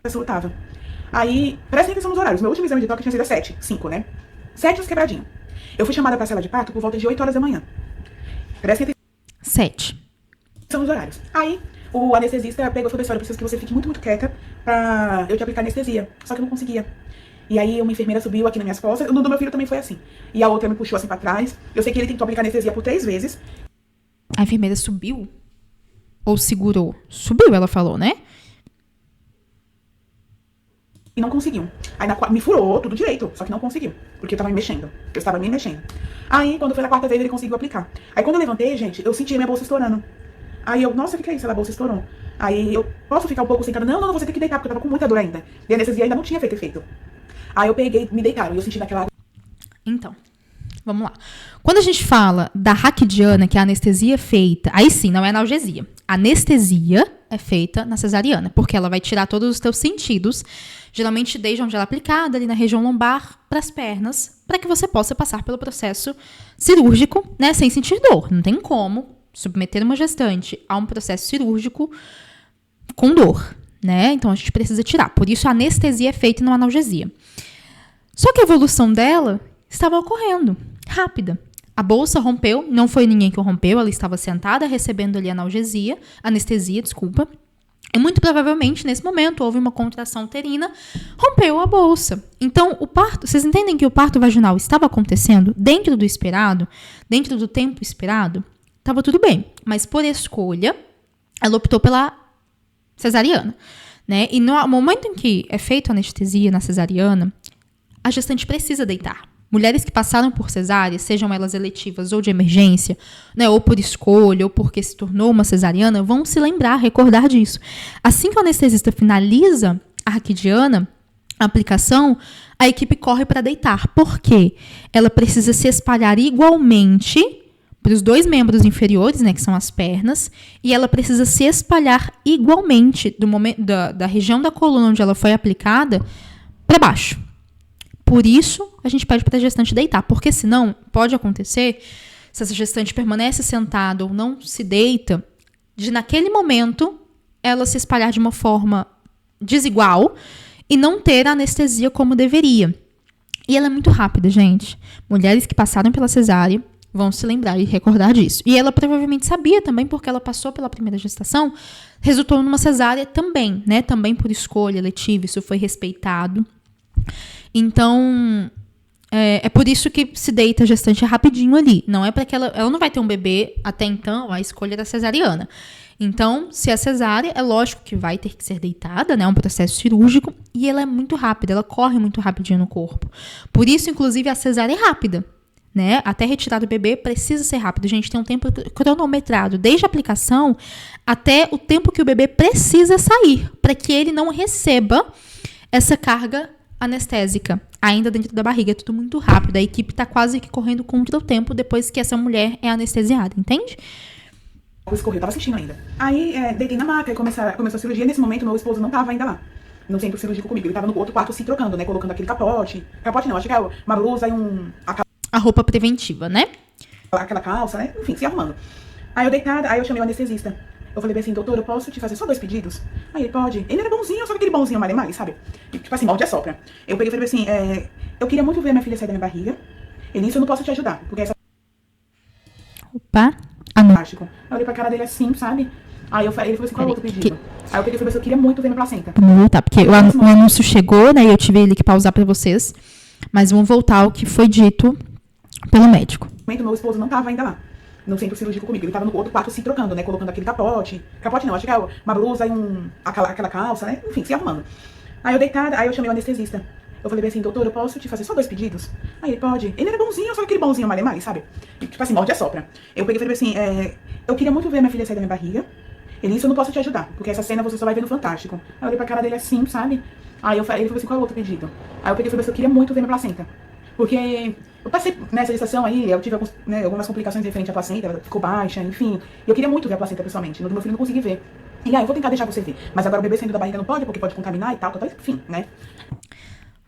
Speaker 2: Resultava. Aí, prestem atenção nos horários. Meu último exame de toque tinha sido às 7, 5, né? 7 quebradinho. Eu fui chamada pra sala de parto por volta de 8 horas da manhã. Prestem atenção.
Speaker 1: 7.
Speaker 2: São os horários. Aí, o anestesista pegou e falou assim, olha, eu preciso que você fique muito, muito quieta pra eu te aplicar anestesia. Só que eu não conseguia. E aí, uma enfermeira subiu aqui nas minhas costas. No do meu filho também foi assim. E a outra me puxou assim pra trás. Eu sei que ele tentou aplicar anestesia por 3 vezes.
Speaker 1: A enfermeira subiu? Ou segurou? Subiu, ela falou, né?
Speaker 2: E não conseguiu. Aí me furou tudo direito, só que não conseguiu. Porque eu tava me mexendo. Eu estava me mexendo. Aí, quando foi na 4ª vez, ele conseguiu aplicar. Aí, quando eu levantei, gente, eu senti a minha bolsa estourando. Aí eu, nossa, o que é isso? A bolsa estourou. Aí eu, posso ficar um pouco sentada? Não, você tem que deitar, porque eu tava com muita dor ainda. E a anestesia ainda não tinha feito efeito. Aí eu peguei, me deitaram, e eu senti naquela...
Speaker 1: Então, vamos lá. Quando a gente fala da raquidiana, que é a anestesia feita, aí sim, não é analgesia. A anestesia é feita na cesariana, porque ela vai tirar todos os teus sentidos, geralmente desde onde ela é aplicada, ali na região lombar, para as pernas, para que você possa passar pelo processo cirúrgico, né, sem sentir dor. Não tem como submeter uma gestante a um processo cirúrgico com dor, né? Então a gente precisa tirar. Por isso a anestesia é feita e não a analgesia. Só que a evolução dela estava ocorrendo, rápida. A bolsa rompeu, não foi ninguém que o rompeu, ela estava sentada recebendo ali anestesia, e muito provavelmente, nesse momento, houve uma contração uterina, rompeu a bolsa. Então, o parto, vocês entendem que o parto vaginal estava acontecendo dentro do esperado, dentro do tempo esperado? Estava tudo bem, mas por escolha, ela optou pela cesariana, né? E no momento em que é feita a anestesia na cesariana, a gestante precisa deitar. Mulheres que passaram por cesárea, sejam elas eletivas ou de emergência, né, ou por escolha, ou porque se tornou uma cesariana, vão se lembrar, recordar disso. Assim que o anestesista finaliza a raquidiana, a aplicação, a equipe corre para deitar. Por quê? Ela precisa se espalhar igualmente para os 2 membros inferiores, né, que são as pernas, e ela precisa se espalhar igualmente da região da coluna onde ela foi aplicada para baixo. Por isso, a gente pede para a gestante deitar, porque senão pode acontecer, se essa gestante permanece sentada ou não se deita, de naquele momento ela se espalhar de uma forma desigual e não ter a anestesia como deveria. E ela é muito rápida, gente. Mulheres que passaram pela cesárea vão se lembrar e recordar disso. E ela provavelmente sabia também, porque ela passou pela primeira gestação, resultou numa cesárea também, né? Também por escolha eletiva, isso foi respeitado. Então, é por isso que se deita a gestante rapidinho ali. Não é para que ela não vai ter um bebê até então, a escolha da cesariana. Então, se é cesárea, é lógico que vai ter que ser deitada, né? É um processo cirúrgico e ela é muito rápida, ela corre muito rapidinho no corpo. Por isso, inclusive, a cesárea é rápida, né? Até retirar do bebê precisa ser rápido. A gente tem um tempo cronometrado desde a aplicação até o tempo que o bebê precisa sair, para que ele não receba essa carga anestésica, ainda dentro da barriga. É tudo muito rápido. A equipe tá quase que correndo contra o tempo depois que essa mulher é anestesiada, entende?
Speaker 2: Escorreu, eu tava assistindo ainda. Aí, deitei na maca e começou a cirurgia. Nesse momento, meu esposo não tava ainda lá no centro cirúrgico comigo. Ele tava no outro quarto se trocando, né? Colocando aquele capote. Capote não, acho que é uma blusa e
Speaker 1: a roupa preventiva, né?
Speaker 2: Aquela calça, né? Enfim, se arrumando. Aí eu deitada, aí eu chamei o anestesista. Eu falei assim, doutor, eu posso te fazer só 2 pedidos? Aí ele pode. Ele era bonzinho, só que aquele bonzinho mais, sabe? Tipo assim, morde a sopra. Eu peguei e falei assim, eu queria muito ver minha filha sair da minha barriga. E nisso eu não posso te ajudar, porque essa...
Speaker 1: Opa.
Speaker 2: Fantástico. Eu olhei pra cara dele assim, sabe? Aí ele falou assim, qual é o outro pedido? Aí eu peguei e falei assim, eu queria muito ver minha placenta.
Speaker 1: Vamos voltar, porque o anúncio chegou, né? E eu tive que pausar pra vocês. Mas vamos voltar ao que foi dito pelo médico.
Speaker 2: Meu esposo não tava ainda lá no centro cirúrgico comigo. Ele tava no outro quarto se trocando, né? Colocando aquele capote. Capote não, acho que é uma blusa e aquela calça, né? Enfim, se arrumando. Aí eu deitada, aí eu chamei o anestesista. Eu falei assim, doutor, eu posso te fazer só 2 pedidos? Aí ele pode. Ele era bonzinho, só que aquele bonzinho mais, sabe? Tipo assim, morde a sopra. Eu peguei e falei assim, eu queria muito ver minha filha sair da minha barriga. E nisso eu não posso te ajudar, porque essa cena você só vai ver no Fantástico. Aí eu olhei pra cara dele assim, sabe? Aí ele falou assim, qual é o outro pedido? Aí eu peguei e falei assim, eu queria muito ver minha placenta. Porque eu passei nessa gestação aí, eu tive algumas complicações referente à placenta, ela ficou baixa, enfim. E eu queria muito ver a placenta pessoalmente. No do meu filho eu não consegui ver. E aí, eu vou tentar deixar você ver. Mas agora o bebê saindo da barriga não pode, porque pode contaminar e tal, enfim, né?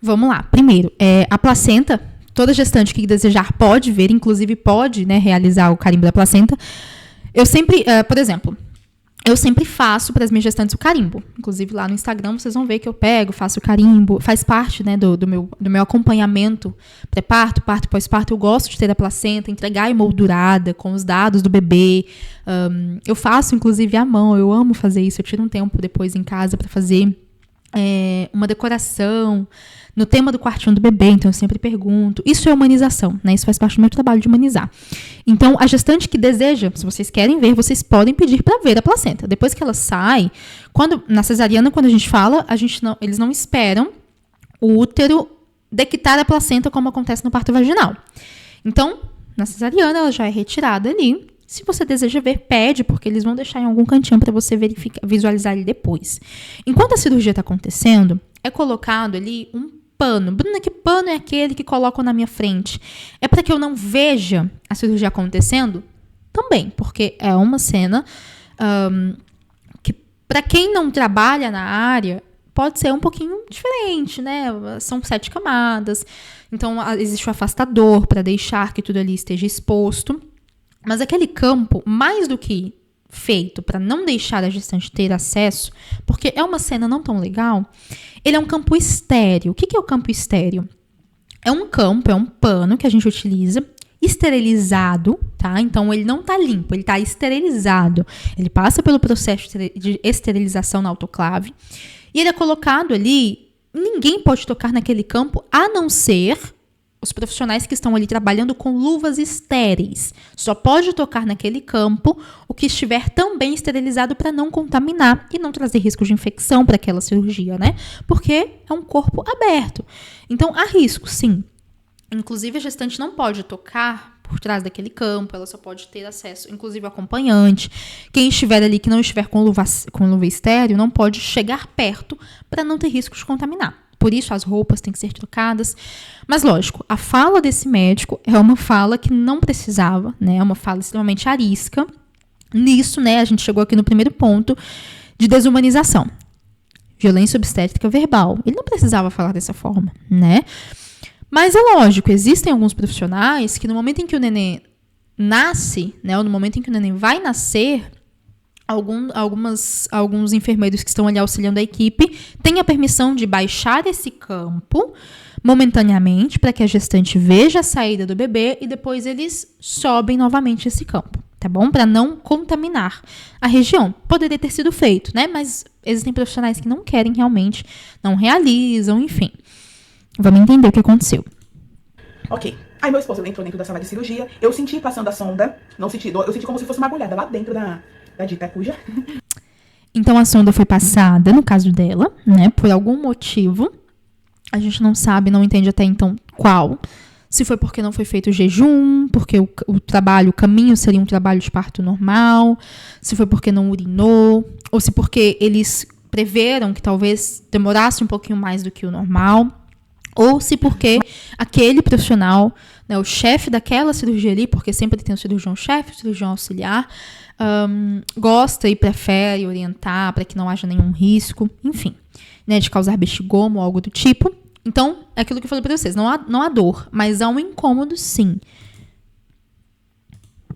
Speaker 1: Vamos lá. Primeiro, a placenta, toda gestante que desejar pode ver, inclusive pode, né, realizar o carimbo da placenta. Eu sempre, por exemplo, eu sempre faço para as minhas gestantes o carimbo. Inclusive lá no Instagram vocês vão ver que eu pego, faço o carimbo. Faz parte, né, do meu acompanhamento pré-parto, parto e pós-parto. Eu gosto de ter a placenta, entregar emoldurada com os dados do bebê. Eu faço, inclusive, à mão. Eu amo fazer isso. Eu tiro um tempo depois em casa para fazer uma decoração no tema do quartinho do bebê, então eu sempre pergunto. Isso é humanização, né? Isso faz parte do meu trabalho de humanizar. Então, a gestante que deseja, se vocês querem ver, vocês podem pedir para ver a placenta. Depois que ela sai, na cesariana, quando a gente fala, eles não esperam o útero dequitar a placenta como acontece no parto vaginal. Então, na cesariana, ela já é retirada ali. Se você deseja ver, pede, porque eles vão deixar em algum cantinho para você visualizar ele depois. Enquanto a cirurgia está acontecendo, é colocado ali um pano. Bruna, que pano é aquele que colocam na minha frente? É para que eu não veja a cirurgia acontecendo? Também, porque é uma cena que, para quem não trabalha na área, pode ser um pouquinho diferente, né? São 7 camadas, então existe o afastador para deixar que tudo ali esteja exposto. Mas aquele campo, mais do que feito para não deixar a gestante ter acesso, porque é uma cena não tão legal, ele é um campo estéreo. O que é o campo estéreo? É um campo, é um pano que a gente utiliza, esterilizado, tá? Então, ele não tá limpo, ele tá esterilizado. Ele passa pelo processo de esterilização na autoclave e ele é colocado ali, ninguém pode tocar naquele campo, a não ser os profissionais que estão ali trabalhando com luvas estéreis. Só pode tocar naquele campo o que estiver também esterilizado para não contaminar e não trazer risco de infecção para aquela cirurgia, né? Porque é um corpo aberto. Então, há risco, sim. Inclusive, a gestante não pode tocar por trás daquele campo, ela só pode ter acesso, inclusive o acompanhante. Quem estiver ali que não estiver com luva estéreo não pode chegar perto para não ter risco de contaminar. Por isso, as roupas têm que ser trocadas. Mas, lógico, a fala desse médico é uma fala que não precisava, né? É uma fala extremamente arisca. Nisso, né, a gente chegou aqui no primeiro ponto de desumanização. Violência obstétrica verbal. Ele não precisava falar dessa forma, né? Mas é lógico, existem alguns profissionais que no momento em que o neném nasce, né, ou no momento em que o neném vai nascer, alguns enfermeiros que estão ali auxiliando a equipe têm a permissão de baixar esse campo momentaneamente para que a gestante veja a saída do bebê e depois eles sobem novamente esse campo, tá bom? Para não contaminar a região. Poderia ter sido feito, né? Mas existem profissionais que não querem realmente, não realizam, enfim. Vamos entender o que aconteceu.
Speaker 2: Ok. Aí meu esposo entrou dentro da sala de cirurgia, eu senti passando a sonda, eu senti como se fosse uma agulhada lá dentro da dita cuja.
Speaker 1: Então a sonda foi passada, no caso dela, né, por algum motivo. A gente não sabe, não entende até então qual. Se foi porque não foi feito o jejum, porque o caminho seria um trabalho de parto normal, se foi porque não urinou, ou se porque eles preveram que talvez demorasse um pouquinho mais do que o normal. ou se porque aquele profissional, né, o chefe daquela cirurgia ali, porque sempre tem o cirurgião-chefe, o cirurgião auxiliar, gosta e prefere orientar para que não haja nenhum risco, enfim, né, de causar bexigomo ou algo do tipo. Então, é aquilo que eu falei para vocês, não há dor, mas há um incômodo, sim.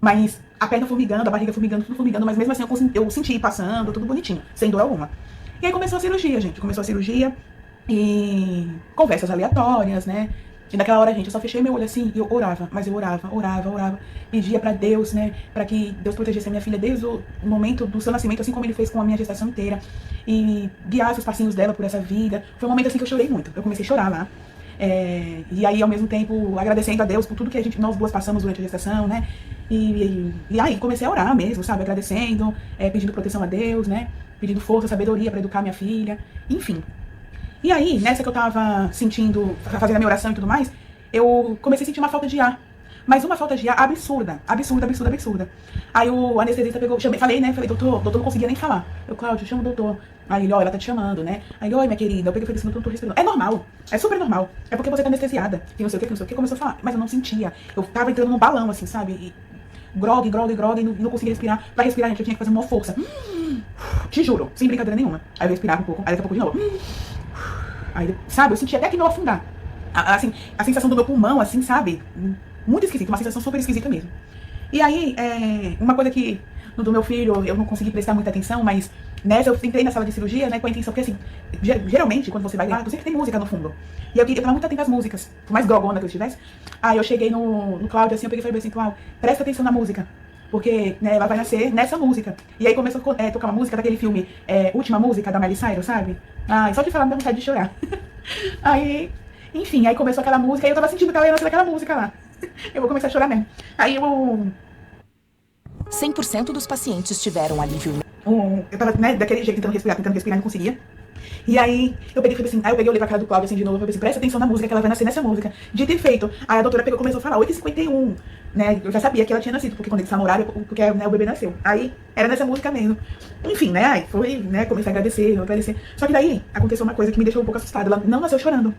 Speaker 2: Mas a perna formigando, a barriga formigando, tudo formigando, mas mesmo assim eu senti passando, tudo bonitinho, sem dor alguma. E aí começou a cirurgia, gente, e conversas aleatórias, né? E naquela hora, gente, eu só fechei meu olho assim e eu orava, mas eu orava, pedia pra Deus, né, pra que Deus protegesse a minha filha desde o momento do seu nascimento, assim como Ele fez com a minha gestação inteira, e guiasse os passinhos dela por essa vida. Foi um momento assim que eu chorei muito, eu comecei a chorar lá. E aí, ao mesmo tempo, agradecendo a Deus por tudo que nós duas passamos durante a gestação, né, e aí comecei a orar mesmo, sabe, agradecendo, pedindo proteção a Deus, né, pedindo força, sabedoria pra educar minha filha, enfim. E aí, nessa que eu tava fazendo a minha oração e tudo mais, eu comecei a sentir uma falta de ar. Mas uma falta de ar absurda. Aí o anestesista pegou, falei, doutor não conseguia nem falar. Eu, Cláudio, chama o doutor. Aí ele, ela tá te chamando, né? Aí ele, oi, minha querida. Eu peguei e falei assim, doutor, não tô respirando. É normal, é super normal. É porque você tá anestesiada. E não sei o que, começou a falar. Mas eu não sentia. Eu tava entrando num balão, assim, sabe? E grog, e não conseguia respirar. Pra respirar, gente, eu tinha que fazer uma força. Te juro, sem brincadeira nenhuma. Aí eu respirava um pouco, aí daqui a pouco de novo. Aí, sabe, eu senti até que meu afundar. Assim, a sensação do meu pulmão, assim, sabe? Muito esquisita, uma sensação super esquisita mesmo. E aí, uma coisa que no do meu filho eu não consegui prestar muita atenção, mas nessa eu entrei na sala de cirurgia, né, com a intenção, porque assim, geralmente, quando você vai lá, sempre tem música no fundo. E eu tava muito atenta às músicas, por mais grogona que eu estivesse. Aí eu cheguei no Cláudio, assim, eu peguei e falei assim, Cláudio, presta atenção na música. Porque, né, ela vai nascer nessa música. E aí começou a tocar uma música daquele filme, Última Música, da Miley Cyrus, sabe? Só de falar me dá vontade de chorar. Aí, enfim, aí começou aquela música, e eu tava sentindo que ela ia nascer daquela música lá. Eu vou começar a chorar mesmo. Aí eu...
Speaker 3: 100% dos pacientes tiveram alívio.
Speaker 2: Eu tava, né, daquele jeito, tentando respirar, não conseguia. E aí, eu peguei e falei assim, eu olhei pra cara do Cláudio assim de novo, eu falei assim, presta atenção na música, que ela vai nascer nessa música. Dito e feito. Aí a doutora pegou e começou a falar, 8h51, né, eu já sabia que ela tinha nascido, porque quando ele estava no horário, porque né, o bebê nasceu. Aí, era nessa música mesmo. Enfim, né, aí foi, né, comecei a agradecer. Só que daí, aconteceu uma coisa que me deixou um pouco assustada, ela não nasceu chorando.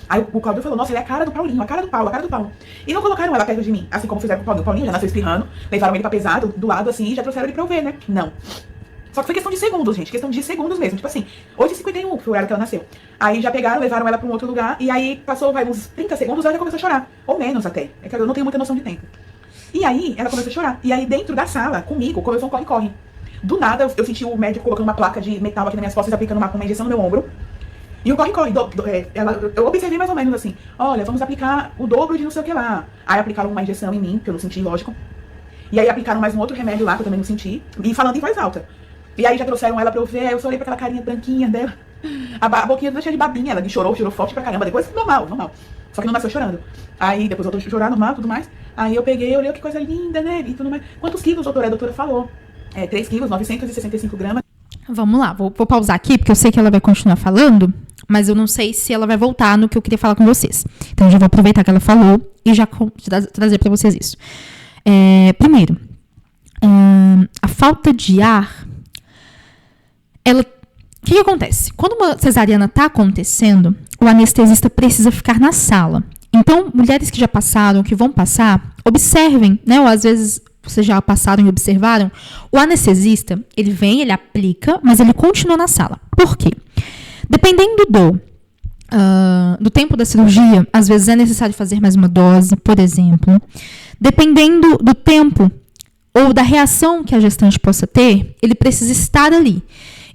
Speaker 2: Aí o Cláudio falou, nossa, ele é a cara do Paulinho, a cara do Paulo. E não colocaram ela perto de mim, assim como fizeram com o Paulinho. O Paulinho já nasceu espirrando, levaram ele pra pesado, do lado assim, e já trouxeram ele pra eu ver, né? Não. Só que foi questão de segundos, gente, questão de segundos mesmo, tipo assim, 8h51 foi o horário que ela nasceu. Aí já pegaram, levaram ela pra um outro lugar, e aí passou, uns 30 segundos, ela já começou a chorar, ou menos até, é que eu não tenho muita noção de tempo. E aí, ela começou a chorar, e aí dentro da sala, comigo, começou um corre-corre. Do nada, eu senti o médico colocando uma placa de metal aqui nas minhas costas, aplicando uma injeção no meu ombro. E o corre-corre, eu observei mais ou menos assim, olha, vamos aplicar o dobro de não sei o que lá. Aí aplicaram uma injeção em mim, que eu não senti, lógico. E aí aplicaram mais um outro remédio lá, que eu também não senti, e falando em voz alta. E aí já trouxeram ela pra eu ver, aí eu só olhei pra aquela carinha branquinha dela. A boquinha toda cheia de babinha, ela chorou forte pra caramba. Depois, normal. Só que não nasceu chorando. Aí depois eu tô chorar, normal, tudo mais. Aí eu peguei, olhei, que coisa linda, né, e tudo mais. Quantos quilos, doutora? A doutora falou. 3 quilos, 965 gramas.
Speaker 1: Vamos lá, vou pausar aqui, porque eu sei que ela vai continuar falando, mas eu não sei se ela vai voltar no que eu queria falar com vocês. Então, eu já vou aproveitar que ela falou e já trazer pra vocês isso. Primeiro, a falta de ar, o que acontece? Quando uma cesariana está acontecendo, o anestesista precisa ficar na sala. Então, mulheres que já passaram, que vão passar, observem, né? Ou às vezes vocês já passaram e observaram, o anestesista, ele vem, ele aplica, mas ele continua na sala. Por quê? Dependendo do tempo da cirurgia, às vezes é necessário fazer mais uma dose, por exemplo. Dependendo do tempo ou da reação que a gestante possa ter, ele precisa estar ali.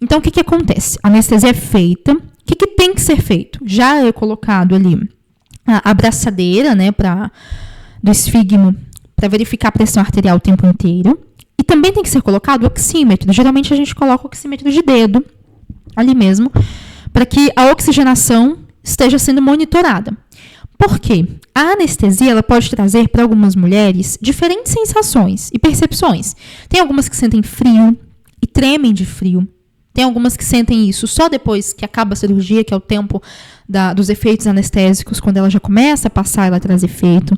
Speaker 1: Então, o que acontece? A anestesia é feita. O que tem que ser feito? Já é colocado ali a abraçadeira, né, do esfígmo, para verificar a pressão arterial o tempo inteiro. E também tem que ser colocado o oxímetro. Geralmente, a gente coloca o oxímetro de dedo, ali mesmo, para que a oxigenação esteja sendo monitorada. Por quê? A anestesia ela pode trazer para algumas mulheres diferentes sensações e percepções. Tem algumas que sentem frio e tremem de frio. Tem algumas que sentem isso só depois que acaba a cirurgia, que é o tempo dos efeitos anestésicos, quando ela já começa a passar, ela traz efeito.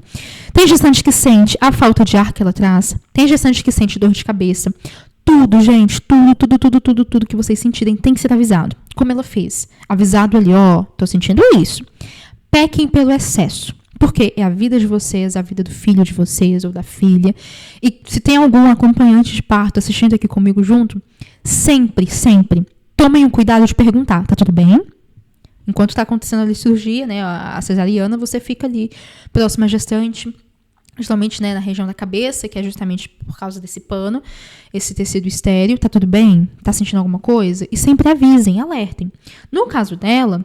Speaker 1: Tem gestante que sente a falta de ar que ela traz. Tem gestante que sente dor de cabeça. Tudo, gente, tudo que vocês sentirem tem que ser avisado. Como ela fez. Avisado ali, ó, tô sentindo isso. pequem pelo excesso. Porque é a vida de vocês, a vida do filho de vocês ou da filha. E se tem algum acompanhante de parto assistindo aqui comigo junto, sempre, sempre, tomem o cuidado de perguntar, tá tudo bem? Enquanto está acontecendo ali a cirurgia, né, a cesariana, você fica ali próxima à gestante, justamente, né, na região da cabeça, que é justamente por causa desse pano, esse tecido estéreo, tá tudo bem? Tá sentindo alguma coisa? E sempre avisem, alertem. No caso dela,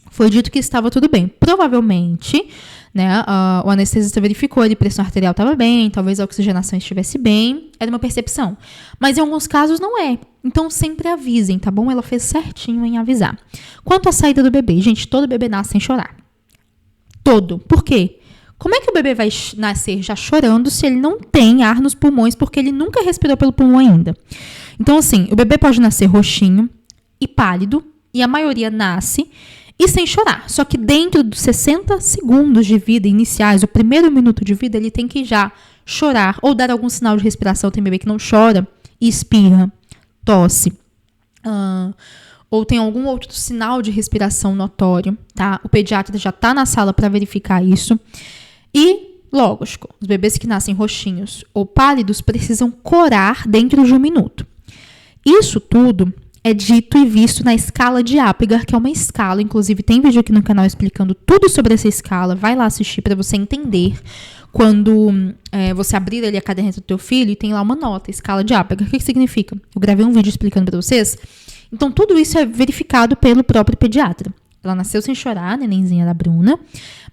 Speaker 1: foi dito que estava tudo bem. Provavelmente, né, o anestesista verificou, a pressão arterial estava bem, talvez a oxigenação estivesse bem, era uma percepção. Mas em alguns casos não é. Então sempre avisem, tá bom? Ela fez certinho em avisar. Quanto à saída do bebê, gente, todo bebê nasce sem chorar. Todo. Por quê? Como é que o bebê vai nascer já chorando se ele não tem ar nos pulmões, porque ele nunca respirou pelo pulmão ainda? Então, assim, o bebê pode nascer roxinho e pálido, e a maioria nasce e sem chorar. Só que dentro dos 60 segundos de vida iniciais, o primeiro minuto de vida, ele tem que já chorar ou dar algum sinal de respiração. Tem bebê que não chora e espirra, tosse. Ou tem algum outro sinal de respiração notório, tá? O pediatra já tá na sala para verificar isso. E, lógico, os bebês que nascem roxinhos ou pálidos precisam corar dentro de 1 minuto. Isso tudo é dito e visto na escala de Apgar, que é uma escala, inclusive tem vídeo aqui no canal explicando tudo sobre essa escala, vai lá assistir para você entender. Quando você abrir ali a caderneta do teu filho e tem lá uma nota, escala de Apgar, o que significa? Eu gravei um vídeo explicando para vocês. Então, tudo isso é verificado pelo próprio pediatra. Ela nasceu sem chorar, a nenenzinha da Bruna,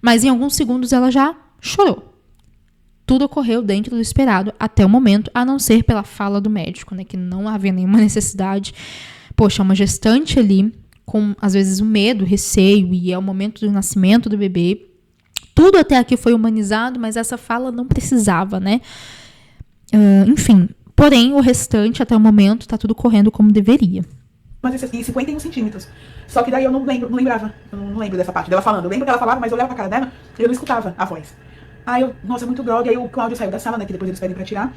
Speaker 1: mas em alguns segundos ela já chorou. Tudo ocorreu dentro do esperado até o momento, a não ser pela fala do médico, né, que não havia nenhuma necessidade. Poxa, uma gestante ali, com às vezes o medo, o receio, e é o momento do nascimento do bebê. Tudo até aqui foi humanizado, mas essa fala não precisava, né? Enfim, porém, o restante, até o momento, tá tudo correndo como deveria.
Speaker 2: Mas e 51 centímetros. Só que daí eu não lembrava. Eu não lembro dessa parte dela falando. Eu lembro que ela falava, mas eu olhava pra cara dela e eu não escutava a voz. Aí eu, nossa, muito droga. Aí o Cláudio saiu da sala, né? Que depois eles pedem pra tirar.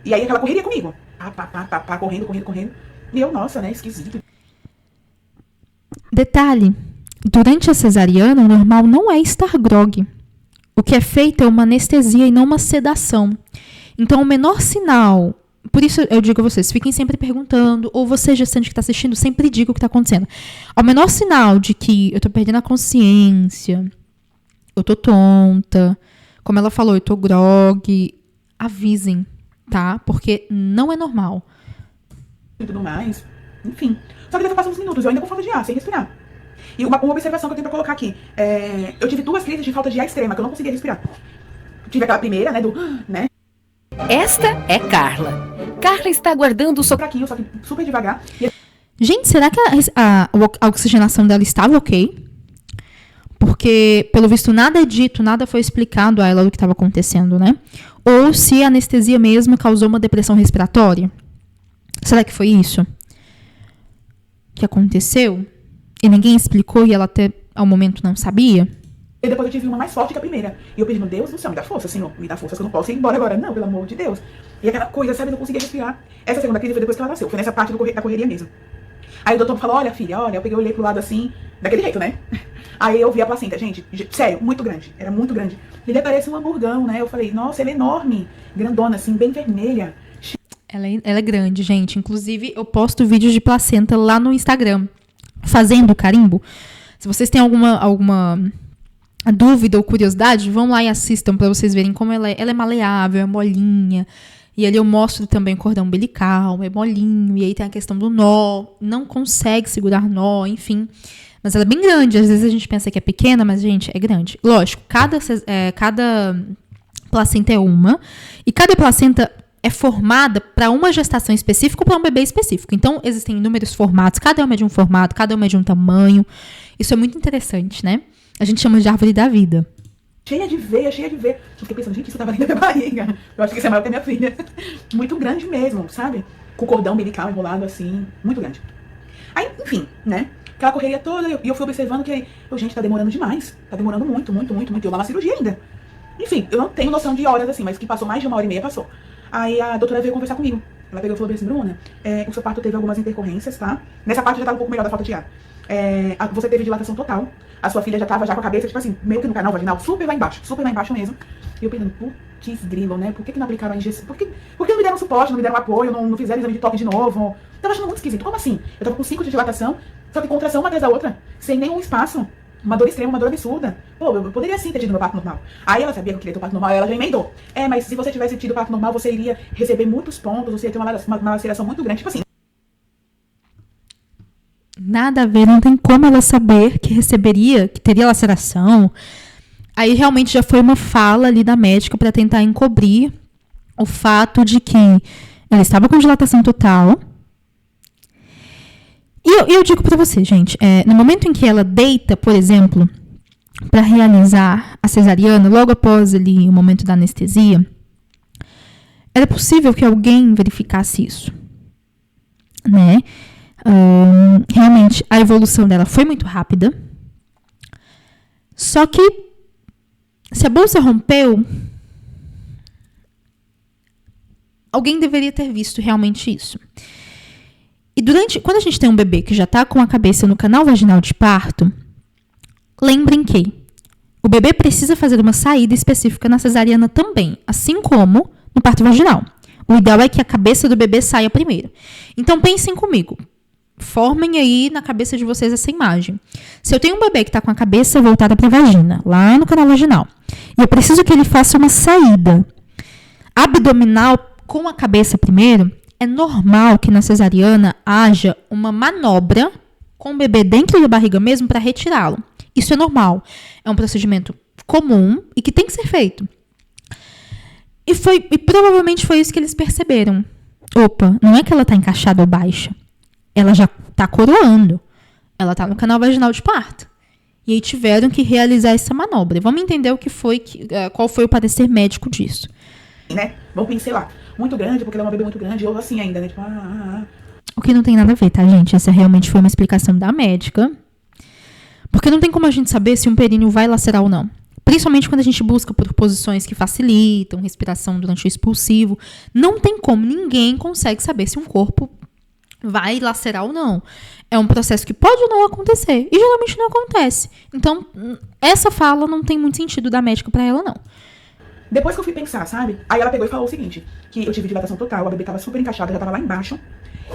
Speaker 2: E aí aquela correria comigo. Pá, correndo. E eu, nossa, né? Esquisito.
Speaker 1: Detalhe: durante a cesariana, o normal não é estar grogue. O que é feito é uma anestesia e não uma sedação. Então, o menor sinal. Por isso eu digo a vocês, fiquem sempre perguntando, ou você, gestante que está assistindo, sempre diga o que está acontecendo. Ao menor sinal de que eu estou perdendo a consciência, eu estou tonta, como ela falou, eu estou grogue, avisem, tá? Porque não é normal.
Speaker 2: E tudo mais, enfim. Só que deve passar uns minutos, eu ainda com falta de ar, sem respirar. E uma observação que eu tenho pra colocar aqui, eu tive 2 crises de falta de ar extrema, que eu não conseguia respirar. Tive aquela primeira, né, né?
Speaker 3: Esta é Carla. Carla está aguardando o
Speaker 2: Só só que super devagar.
Speaker 1: Gente, será que a oxigenação dela estava ok? Porque, pelo visto, nada é dito, nada foi explicado a ela do que estava acontecendo, né? Ou se a anestesia mesmo causou uma depressão respiratória. Será que foi isso que aconteceu? E ninguém explicou e ela até ao momento não sabia?
Speaker 2: E depois eu tive uma mais forte que a primeira. E eu pedi, meu Deus do céu, me dá força, Senhor. Me dá força que eu não posso ir embora agora. Não, pelo amor de Deus. E aquela coisa, sabe, eu não conseguia respirar. Essa segunda crise foi depois que ela nasceu. Foi nessa parte da correria mesmo. Aí o doutor falou, olha, filha, olha. Eu peguei, olhei pro lado assim, daquele jeito, né? Aí eu vi a placenta, gente, sério, muito grande. Era muito grande. Ele parece um hamburgão, né? Eu falei, nossa, ele é enorme. Grandona, assim, bem vermelha.
Speaker 1: Ela é grande, gente. Inclusive, eu posto vídeos de placenta lá no Instagram, fazendo o carimbo. Se vocês têm alguma dúvida ou curiosidade, vão lá e assistam para vocês verem como ela é maleável, é molinha. E ali eu mostro também o cordão umbilical, é molinho. E aí tem a questão do nó, não consegue segurar nó, enfim. Mas ela é bem grande. Às vezes a gente pensa que é pequena, mas, gente, é grande. Lógico, cada placenta é uma. E cada placenta é formada para uma gestação específica ou para um bebê específico. Então, existem inúmeros formatos. Cada uma é de um formato, cada uma é de um tamanho. Isso é muito interessante, né? A gente chama de árvore da vida.
Speaker 2: Cheia de veia. Eu fiquei pensando, gente, isso tava dentro da minha barriga. Eu acho que isso é maior que a minha filha. Muito grande mesmo, sabe? Com o cordão umbilical enrolado assim, muito grande. Aí, enfim, né? Aquela correria toda, e eu fui observando que, gente, tá demorando demais. Tá demorando muito. Eu lá na cirurgia ainda. Enfim, eu não tenho noção de horas assim, mas que passou mais de 1h30, passou. Aí a doutora veio conversar comigo. Ela pegou e falou assim, Bruna, o seu parto teve algumas intercorrências, tá? Nessa parte já tava um pouco melhor da falta de ar. você teve dilatação total. A sua filha já tava já com a cabeça, tipo assim, meio que no canal vaginal, super lá embaixo mesmo. E eu pensando, putz, grilo, né? Por que não aplicaram a injeção? Por que não me deram suporte, não me deram apoio, não fizeram exame de toque de novo? Eu tava achando muito esquisito. Como assim? Eu tava com 5 de dilatação, só que contração uma atrás da outra, sem nenhum espaço. Uma dor extrema, uma dor absurda. Pô, eu poderia sim ter tido meu parto normal. Aí ela sabia que eu queria ter o parto normal, ela já emendou. Mas se você tivesse tido o parto normal, você iria receber muitos pontos, você ia ter uma laceração muito grande. Tipo assim.
Speaker 1: Nada a ver, não tem como ela saber que teria laceração. Aí realmente já foi uma fala ali da médica para tentar encobrir o fato de que ela estava com dilatação total. E eu digo para você, gente, no momento em que ela deita, por exemplo, para realizar a cesariana, logo após ali o momento da anestesia, era possível que alguém verificasse isso, né? Realmente, a evolução dela foi muito rápida. Só que, se a bolsa rompeu, alguém deveria ter visto realmente isso. E quando a gente tem um bebê que já está com a cabeça no canal vaginal de parto, lembrem que o bebê precisa fazer uma saída específica na cesariana também, assim como no parto vaginal. O ideal é que a cabeça do bebê saia primeiro. Então, pensem comigo. Formem aí na cabeça de vocês essa imagem. Se eu tenho um bebê que está com a cabeça voltada para a vagina, lá no canal vaginal, e eu preciso que ele faça uma saída abdominal com a cabeça primeiro, é normal que na cesariana haja uma manobra com o bebê dentro da barriga mesmo para retirá-lo. Isso é normal. É um procedimento comum e que tem que ser feito. E provavelmente foi isso que eles perceberam. Opa, não é que ela está encaixada ou baixa. Ela já está coroando. Ela está no canal vaginal de parto. E aí tiveram que realizar essa manobra. Vamos entender qual foi o parecer médico disso.
Speaker 2: Né? Vamos pincelar. Muito grande, porque ela é uma bebê muito grande, ou assim ainda, né? Tipo,
Speaker 1: O que não tem nada a ver, tá, gente? Essa realmente foi uma explicação da médica. Porque não tem como a gente saber se um períneo vai lacerar ou não. Principalmente quando a gente busca por posições que facilitam respiração durante o expulsivo. Não tem como, ninguém consegue saber se um corpo vai lacerar ou não. É um processo que pode ou não acontecer. E geralmente não acontece. Então, essa fala não tem muito sentido da médica pra ela, não.
Speaker 2: Depois que eu fui pensar, sabe? Aí ela pegou e falou o seguinte, que eu tive dilatação total, a bebê tava super encaixada, já tava lá embaixo.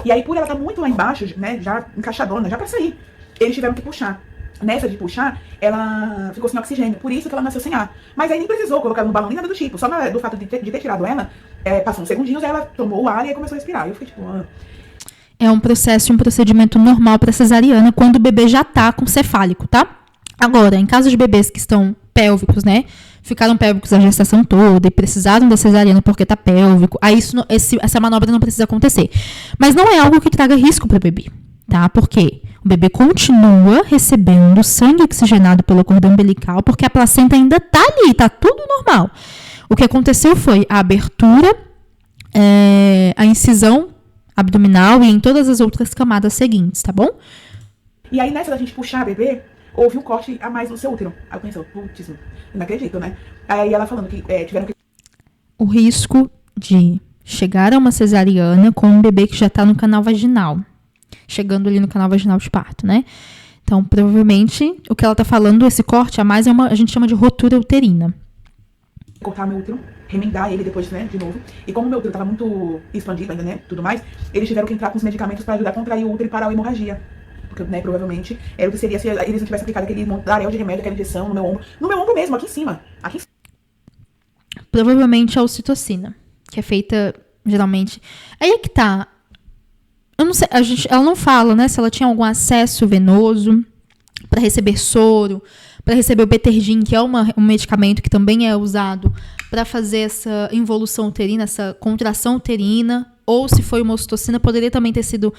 Speaker 2: E aí, por ela estar muito lá embaixo, né, já encaixadona, já pra sair, eles tiveram que puxar. Nessa de puxar, ela ficou sem oxigênio, por isso que ela nasceu sem ar. Mas aí nem precisou colocar no balão nem nada do tipo, só do fato de ter tirado ela, passou uns segundinhos, ela tomou o ar e aí começou a respirar. Eu fiquei tipo...
Speaker 1: É um procedimento normal para cesariana quando o bebê já tá com cefálico, tá? Agora, em caso de bebês que estão pélvicos, né? Ficaram pélvicos a gestação toda e precisaram da cesariana porque tá pélvico, aí essa manobra não precisa acontecer. Mas não é algo que traga risco para o bebê, tá? Porque o bebê continua recebendo sangue oxigenado pelo cordão umbilical porque a placenta ainda tá ali, tá tudo normal. O que aconteceu foi a abertura, a incisão abdominal e em todas as outras camadas seguintes, tá bom?
Speaker 2: E aí, nessa da gente puxar a bebê, houve um corte a mais no seu útero. Aí eu pensei, putz, não acredito, né? Aí ela falando que tiveram que...
Speaker 1: O risco de chegar a uma cesariana com um bebê que já tá no canal vaginal. Chegando ali no canal vaginal de parto, né? Então, provavelmente, o que ela tá falando, esse corte a mais, a gente chama de rotura uterina.
Speaker 2: Cortar meu útero, remendar ele depois, né, de novo. E como meu útero tava muito expandido ainda, né, tudo mais, eles tiveram que entrar com os medicamentos para ajudar a contrair o útero e parar a hemorragia. Porque, né, provavelmente, era o que seria se eles não tivessem aplicado aquele montaréu de remédio, aquela injeção no meu ombro. No meu ombro mesmo, aqui em cima.
Speaker 1: Provavelmente a ocitocina, que é feita, geralmente... Aí é que tá. Eu não sei, ela não fala, né, se ela tinha algum acesso venoso para receber soro, para receber o Betergin, que é um medicamento que também é usado para fazer essa involução uterina, essa contração uterina, ou se foi uma ocitocina, poderia também ter sido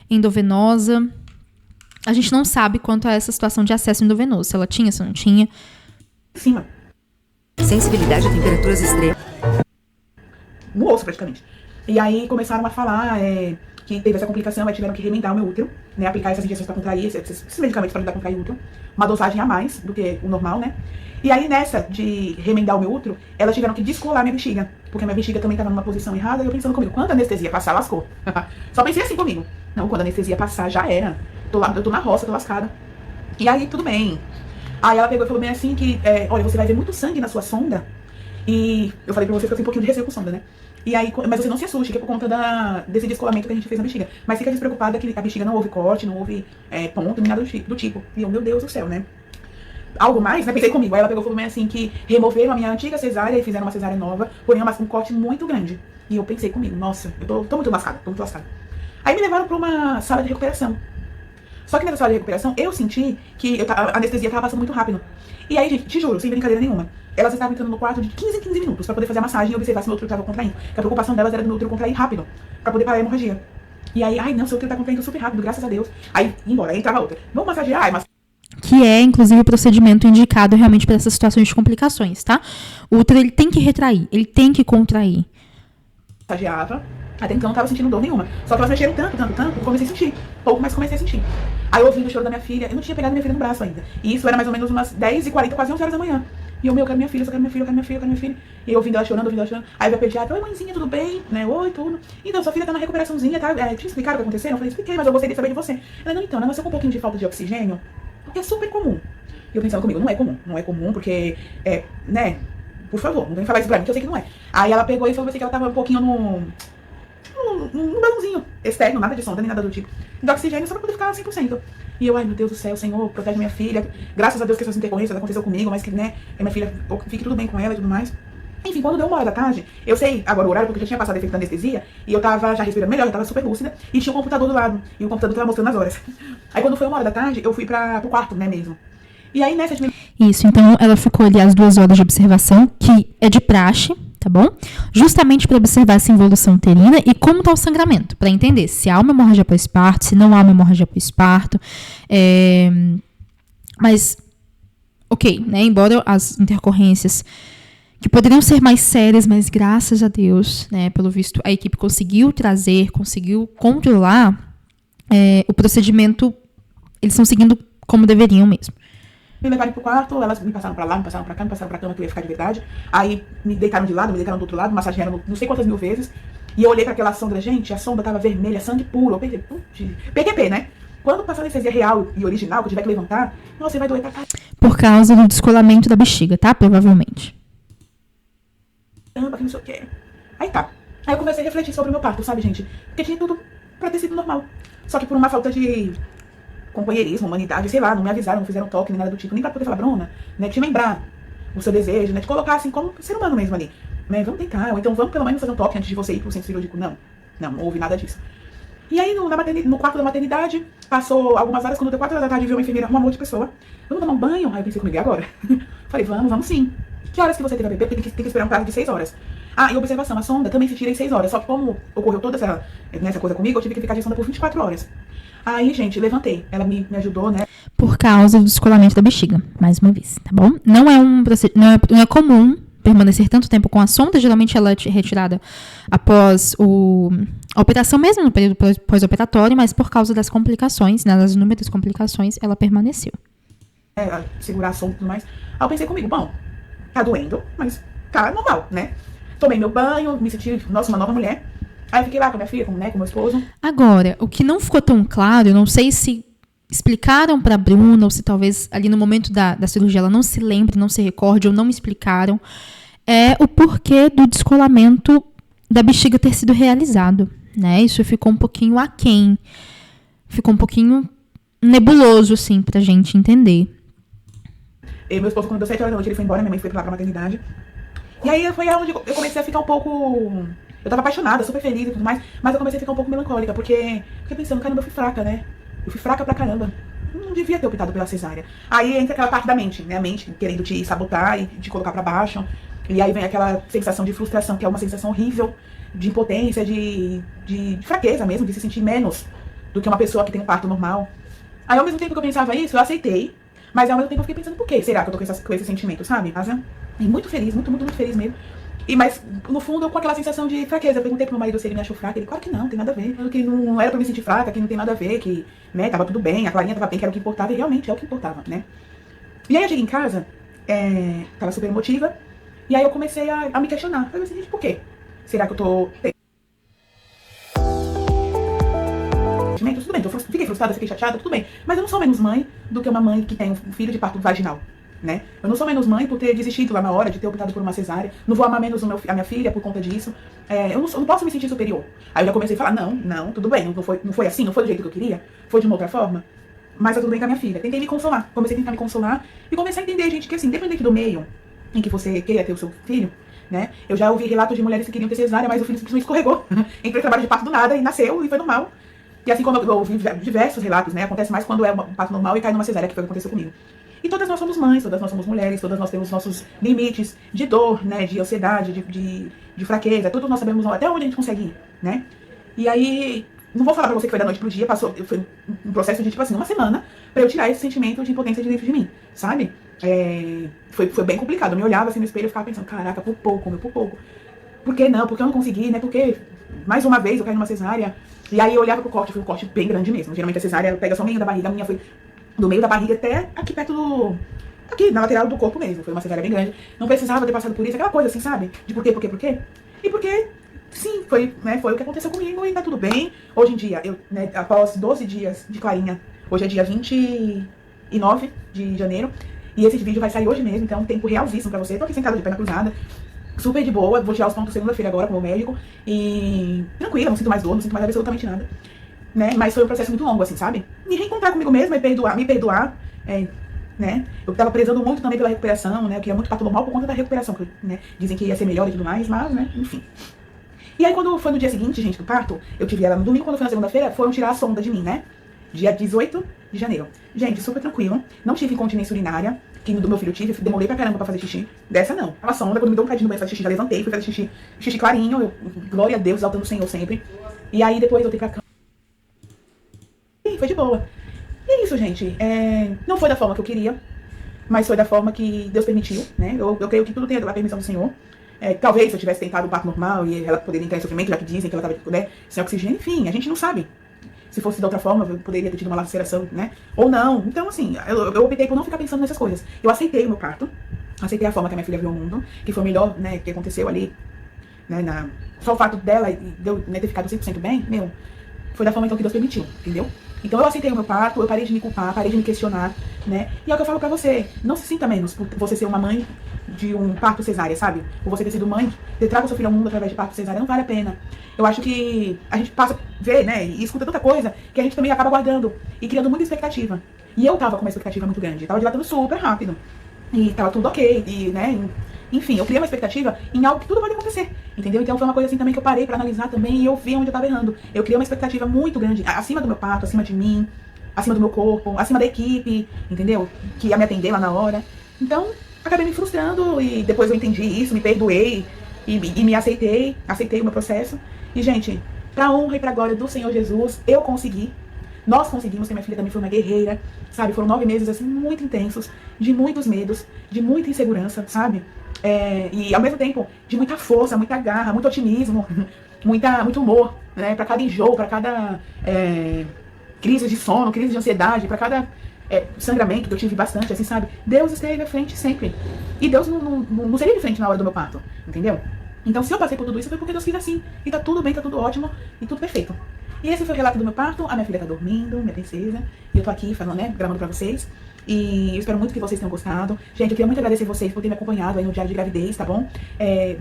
Speaker 1: endovenosa. A gente não sabe quanto a essa situação de acesso endovenoso, se ela tinha, se não tinha.
Speaker 2: Cima.
Speaker 3: Sensibilidade a temperaturas extremas.
Speaker 2: No osso, praticamente. E aí começaram a falar que teve essa complicação, aí tiveram que remendar o meu útero, né? Aplicar essas injeções para contrair, esses medicamentos para ajudar a contrair o útero. Uma dosagem a mais do que o normal, né? E aí nessa de remendar o meu útero, elas tiveram que descolar minha bexiga. Porque minha bexiga também estava numa posição errada. E eu pensando comigo, quando a anestesia passar, lascou. Só pensei assim comigo. Não, quando a anestesia passar, já era. eu tô na roça, tô lascada. E aí, tudo bem. Aí ela pegou e falou bem assim que, olha, você vai ver muito sangue na sua sonda. E eu falei pra você que eu tenho um pouquinho de receio com sonda, né? E aí, mas você não se assuste, que é por conta desse descolamento que a gente fez na bexiga. Mas fica despreocupada que a bexiga não houve corte, não houve ponto, nem nada do tipo. E eu, meu Deus do céu, né? Algo mais, né? Pensei comigo. Aí ela pegou e falou bem assim que removeram a minha antiga cesárea e fizeram uma cesárea nova, porém um corte muito grande. E eu pensei comigo, nossa, eu tô muito lascada, tô muito lascada. Aí me levaram pra uma sala de recuperação. Só que nessa sala de recuperação, eu senti que a anestesia tava passando muito rápido. E aí, gente, te juro, sem brincadeira nenhuma, elas estavam entrando no quarto de 15 em 15 minutos pra poder fazer a massagem e observar se meu útero tava contraindo. Porque a preocupação delas era do meu útero contrair rápido, pra poder parar a hemorragia. E aí, ai não, seu útero tá contraindo super rápido, graças a Deus. Aí, embora, aí entrava outra. Vamos massagear? Ai, mas
Speaker 1: Que é, inclusive, o procedimento indicado realmente para essas situações de complicações, tá? O útero, ele tem que retrair, ele tem que contrair.
Speaker 2: massageava. Até então eu não tava sentindo dor nenhuma. Só que elas mexeram tanto, eu comecei a sentir. Pouco, mas comecei a sentir. Aí eu ouvindo o choro da minha filha, eu não tinha pegado minha filha no braço ainda. E isso era mais ou menos umas 10h40, quase 11 horas da manhã. E eu, eu quero minha filha, eu quero minha filha, eu quero minha filha, eu quero minha filha. E eu ouvindo ela chorando. Aí veio a pediatra, oi mãezinha, tudo bem? Né? Oi, tudo. Então, sua filha tá na recuperaçãozinha, tá? Te explicaram o que aconteceu? Eu falei, expliquei, mas eu gostaria de saber de você. Ela, não, então, ela nasceu com um pouquinho de falta de oxigênio, porque é super comum. E eu pensando comigo, não é comum, porque, né? Por favor, não vem falar isso pra mim, que eu sei que não é. Aí ela pegou e falou assim que ela tava um pouquinho num balãozinho externo, nada de sonda, nem nada do tipo, de oxigênio, só pra poder ficar 100%. E eu, ai meu Deus do céu, Senhor, protege minha filha. Graças a Deus que essas intercorrências aconteceu comigo, mas que, né, minha filha fique tudo bem com ela e tudo mais. Enfim, quando deu 1h da tarde, eu sei agora o horário, porque eu já tinha passado efeito da anestesia, e eu tava já respirando melhor, eu tava super lúcida, e tinha um computador do lado, e o computador tava mostrando as horas. Aí quando foi 1h da tarde, eu fui pro quarto, né, mesmo. E aí, nessa...
Speaker 1: Isso, então ela ficou ali as 2 horas de observação, que é de praxe, tá bom? Justamente para observar essa involução uterina e como tá o sangramento, para entender se há uma hemorragia pós-parto, se não há uma hemorragia pós-parto. Mas, ok, né? Embora as intercorrências que poderiam ser mais sérias, mas graças a Deus, né? Pelo visto, a equipe conseguiu controlar o procedimento, eles estão seguindo como deveriam mesmo.
Speaker 2: Me levaram pro quarto, elas me passaram pra lá, me passaram pra cá, me passaram pra cama que eu ia ficar de verdade. Aí me deitaram de lado, me deitaram do outro lado, massagearam não sei quantas mil vezes. E eu olhei pra aquela sonda, gente, a sonda tava vermelha, sangue puro. Eu pensei, PQP, né? Quando passar a anestesia real e original, que eu tiver que levantar, nossa, você vai doer pra cá.
Speaker 1: Por causa do descolamento da bexiga, tá? Provavelmente.
Speaker 2: Que não sei o quê. Aí tá. Aí eu comecei a refletir sobre o meu parto, sabe, gente? Porque tinha tudo pra ter sido normal. Só que por uma falta de companheirismo, humanidade, sei lá, não me avisaram, não fizeram toque, nem nada do tipo, nem pra poder falar, Bruna, né, te lembrar o seu desejo, né, te colocar assim como ser humano mesmo ali, né, vamos tentar, ou então vamos pelo menos fazer um toque antes de você ir pro centro cirúrgico. Não houve nada disso. E aí no quarto da maternidade, passou algumas horas, quando deu 4h da tarde, viu uma enfermeira, um amor de pessoa, vamos tomar um banho? Aí eu pensei comigo, e agora? Falei, vamos sim. Que horas que você teve a bebê? Tem que esperar um prazo de 6 horas. Ah, e observação, a sonda também se tira em 6 horas, só que como ocorreu toda essa coisa comigo, eu tive que ficar de sonda por 24 horas. Aí, gente, levantei. Ela me ajudou, né?
Speaker 1: Por causa do descolamento da bexiga, mais uma vez, tá bom? Não é comum permanecer tanto tempo com a sonda. Geralmente ela é retirada após a operação mesmo, no período pós-operatório, mas por causa das complicações, né, das inúmeras complicações, ela permaneceu.
Speaker 2: Segurar a sonda e tudo mais. Aí eu pensei comigo, bom, tá doendo, mas tá normal, né? Tomei meu banho, me senti, nossa, uma nova mulher. Aí eu fiquei lá com a minha filha, com meu esposo.
Speaker 1: Agora, o que não ficou tão claro, eu não sei se explicaram pra Bruna, ou se talvez ali no momento da cirurgia ela não se lembre, não se recorde, ou não me explicaram, é o porquê do descolamento da bexiga ter sido realizado, né? Isso ficou um pouquinho aquém. Ficou um pouquinho nebuloso, assim, pra gente entender.
Speaker 2: E meu esposo, quando deu 7 horas da noite, ele foi embora, minha mãe foi lá pra maternidade. E aí foi onde eu comecei a ficar um pouco... Eu tava apaixonada, super feliz e tudo mais, mas eu comecei a ficar um pouco melancólica, porque fiquei pensando, caramba, eu fui fraca, né? Eu fui fraca pra caramba. Não devia ter optado pela cesárea. Aí entra aquela parte da mente, né? A mente querendo te sabotar e te colocar pra baixo. E aí vem aquela sensação de frustração, que é uma sensação horrível, de impotência, de fraqueza mesmo, de se sentir menos do que uma pessoa que tem um parto normal. Aí ao mesmo tempo que eu pensava isso, eu aceitei, mas ao mesmo tempo eu fiquei pensando, por que será que eu tô com esse sentimento, sabe? E muito feliz, muito feliz mesmo. Mas, no fundo, eu com aquela sensação de fraqueza. Eu perguntei pro meu marido se ele me achou fraca. Ele, claro que não, tem nada a ver. Que não era pra me sentir fraca, que não tem nada a ver, que, né, tava tudo bem, a Clarinha tava bem, que era o que importava, e realmente é o que importava, né? E aí eu cheguei em casa, tava super emotiva, e aí eu comecei a me questionar. Falei assim, gente, por quê? Será que eu tô... Tudo bem, fiquei frustrada. assustada, fiquei chateada, tudo bem. Mas eu não sou menos mãe do que uma mãe que tem um filho de parto vaginal, né? Eu não sou menos mãe por ter desistido lá na hora, de ter optado por uma cesárea. Não vou amar menos a minha filha por conta disso. Eu não posso me sentir superior. Aí eu já comecei a falar, não, tudo bem, não foi assim, não foi do jeito que eu queria, foi de uma outra forma. Mas tá tudo bem com a minha filha. Tentei me consolar, comecei a tentar me consolar e comecei a entender, gente, que assim, independente do meio em que você queira ter o seu filho, né? Eu já ouvi relatos de mulheres que queriam ter cesárea, mas o filho simplesmente escorregou. Entrou em trabalho de parto do nada e nasceu e foi normal. E assim como eu ouvi diversos relatos, né? Acontece mais quando é um parto normal e cai numa cesárea, que foi o que aconteceu comigo. E todas nós somos mães, todas nós somos mulheres, todas nós temos nossos limites de dor, né? De ansiedade, de fraqueza. Todos nós sabemos até onde a gente consegue ir, né? E aí, não vou falar pra você que foi da noite pro dia, foi um processo de, tipo assim, uma semana pra eu tirar esse sentimento de impotência de dentro de mim, sabe? Foi bem complicado. Eu me olhava assim no espelho e ficava pensando, caraca, por pouco. Por que não? Por que eu não consegui, né? Porque, mais uma vez, eu caí numa cesárea. E aí eu olhava pro corte, foi um corte bem grande mesmo. Geralmente a cesárea pega só o meio da barriga, a minha foi do meio da barriga até aqui perto do... Aqui, na lateral do corpo mesmo. Foi uma cesárea bem grande. Não precisava ter passado por isso, aquela coisa assim, sabe? De por quê? E porque, sim, foi o que aconteceu comigo e tá tudo bem. Hoje em dia, né, após 12 dias de clarinha, hoje é dia 29 de janeiro, e esse vídeo vai sair hoje mesmo, então tempo realzíssimo pra você. Tô aqui sentada de perna cruzada, super de boa, vou tirar os pontos segunda-feira agora com o meu médico, e tranquila, não sinto mais dor, não sinto mais absolutamente nada, né? Mas foi um processo muito longo, assim, sabe? Me reencontrar comigo mesma e me perdoar, né? Eu tava prezando muito também pela recuperação, né? Eu queria muito parto normal por conta da recuperação, né? Dizem que ia ser melhor e tudo mais, mas, né? Enfim. E aí, quando foi no dia seguinte, gente, do parto, eu tive ela no domingo, quando foi na segunda-feira, foram tirar a sonda de mim, né? Dia 18 de janeiro. Gente, super tranquilo. Não tive incontinência urinária, que do meu filho tive. Demorei pra caramba pra fazer xixi. Dessa não. Uma sonda, quando me deu um cadinho no banho fazer xixi, já levantei, fui fazer xixi clarinho. Glória a Deus, exaltando o Senhor sempre. E aí, depois eu voltei pra cama. E foi de boa. E é isso, gente. Não foi da forma que eu queria, mas foi da forma que Deus permitiu, né? Eu creio que tudo tem a permissão do Senhor. Talvez se eu tivesse tentado um parto normal e ela poderia entrar em sofrimento, já que dizem que ela estava, né, sem oxigênio, enfim, a gente não sabe. Se fosse de outra forma, eu poderia ter tido uma laceração, né? Ou não. Então, assim, eu optei por não ficar pensando nessas coisas. Eu aceitei o meu parto, aceitei a forma que a minha filha viu o mundo, que foi o melhor, né, que aconteceu ali, né, só o fato dela e de eu, né, ter ficado 100% bem, foi da forma então que Deus permitiu, entendeu? Então eu aceitei o meu parto, eu parei de me culpar, parei de me questionar, né? E é o que eu falo pra você, não se sinta menos por você ser uma mãe de um parto cesárea, sabe? Por você ter sido mãe, ter trago seu filho ao mundo através de parto cesárea, não vale a pena. Eu acho que a gente passa a ver, né, e escuta tanta coisa, que a gente também acaba guardando e criando muita expectativa. E eu tava com uma expectativa muito grande, tava dilatando super rápido, e tava tudo ok, e, né, enfim, eu criei uma expectativa em algo que tudo pode acontecer, entendeu? Então foi uma coisa assim também que eu parei pra analisar também e eu vi onde eu tava errando. Eu criei uma expectativa muito grande, acima do meu parto, acima de mim, acima do meu corpo, acima da equipe, entendeu? Que ia me atender lá na hora. Então, acabei me frustrando e depois eu entendi isso, me perdoei e me aceitei o meu processo. E, gente, pra honra e pra glória do Senhor Jesus, eu consegui. Nós conseguimos, que minha filha também foi uma guerreira, sabe? Foram 9 meses, assim, muito intensos, de muitos medos, de muita insegurança, sabe? E, ao mesmo tempo, de muita força, muita garra, muito otimismo, muito humor, né? Pra cada enjoo, pra cada crise de sono, crise de ansiedade, pra cada sangramento, que eu tive bastante, assim, sabe? Deus esteve à frente sempre. E Deus não seria de frente na hora do meu parto, entendeu? Então, se eu passei por tudo isso, foi porque Deus quis assim. E tá tudo bem, tá tudo ótimo e tudo perfeito. E esse foi o relato do meu parto. A minha filha tá dormindo, minha princesa. E eu tô aqui falando, né, gravando pra vocês. E eu espero muito que vocês tenham gostado. Gente, eu queria muito agradecer vocês por terem me acompanhado aí no diário de gravidez, tá bom?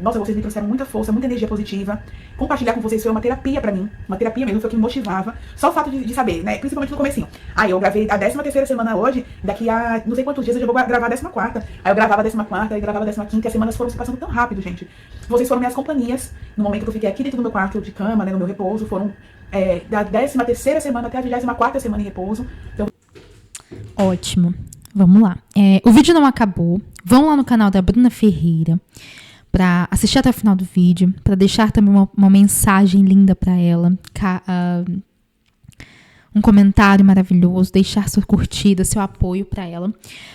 Speaker 2: Nossa, vocês me trouxeram muita força, muita energia positiva. Compartilhar com vocês foi uma terapia pra mim. Uma terapia mesmo, foi o que me motivava. Só o fato de saber, né? Principalmente no comecinho. Aí eu gravei a 13ª semana hoje. Daqui a não sei quantos dias eu já vou gravar a 14ª. Aí eu gravava a 14ª, aí gravava a 15ª. E as semanas foram se passando tão rápido, gente. Vocês foram minhas companhias. No momento que eu fiquei aqui dentro do meu quarto de cama, né? No meu repouso. Foram da 13ª semana até a 24ª semana em repouso. Então...
Speaker 1: Ótimo. Vamos lá. O vídeo não acabou. Vão lá no canal da Bruna Ferreira para assistir até o final do vídeo, para deixar também uma mensagem linda para ela, um comentário maravilhoso, deixar sua curtida, seu apoio para ela.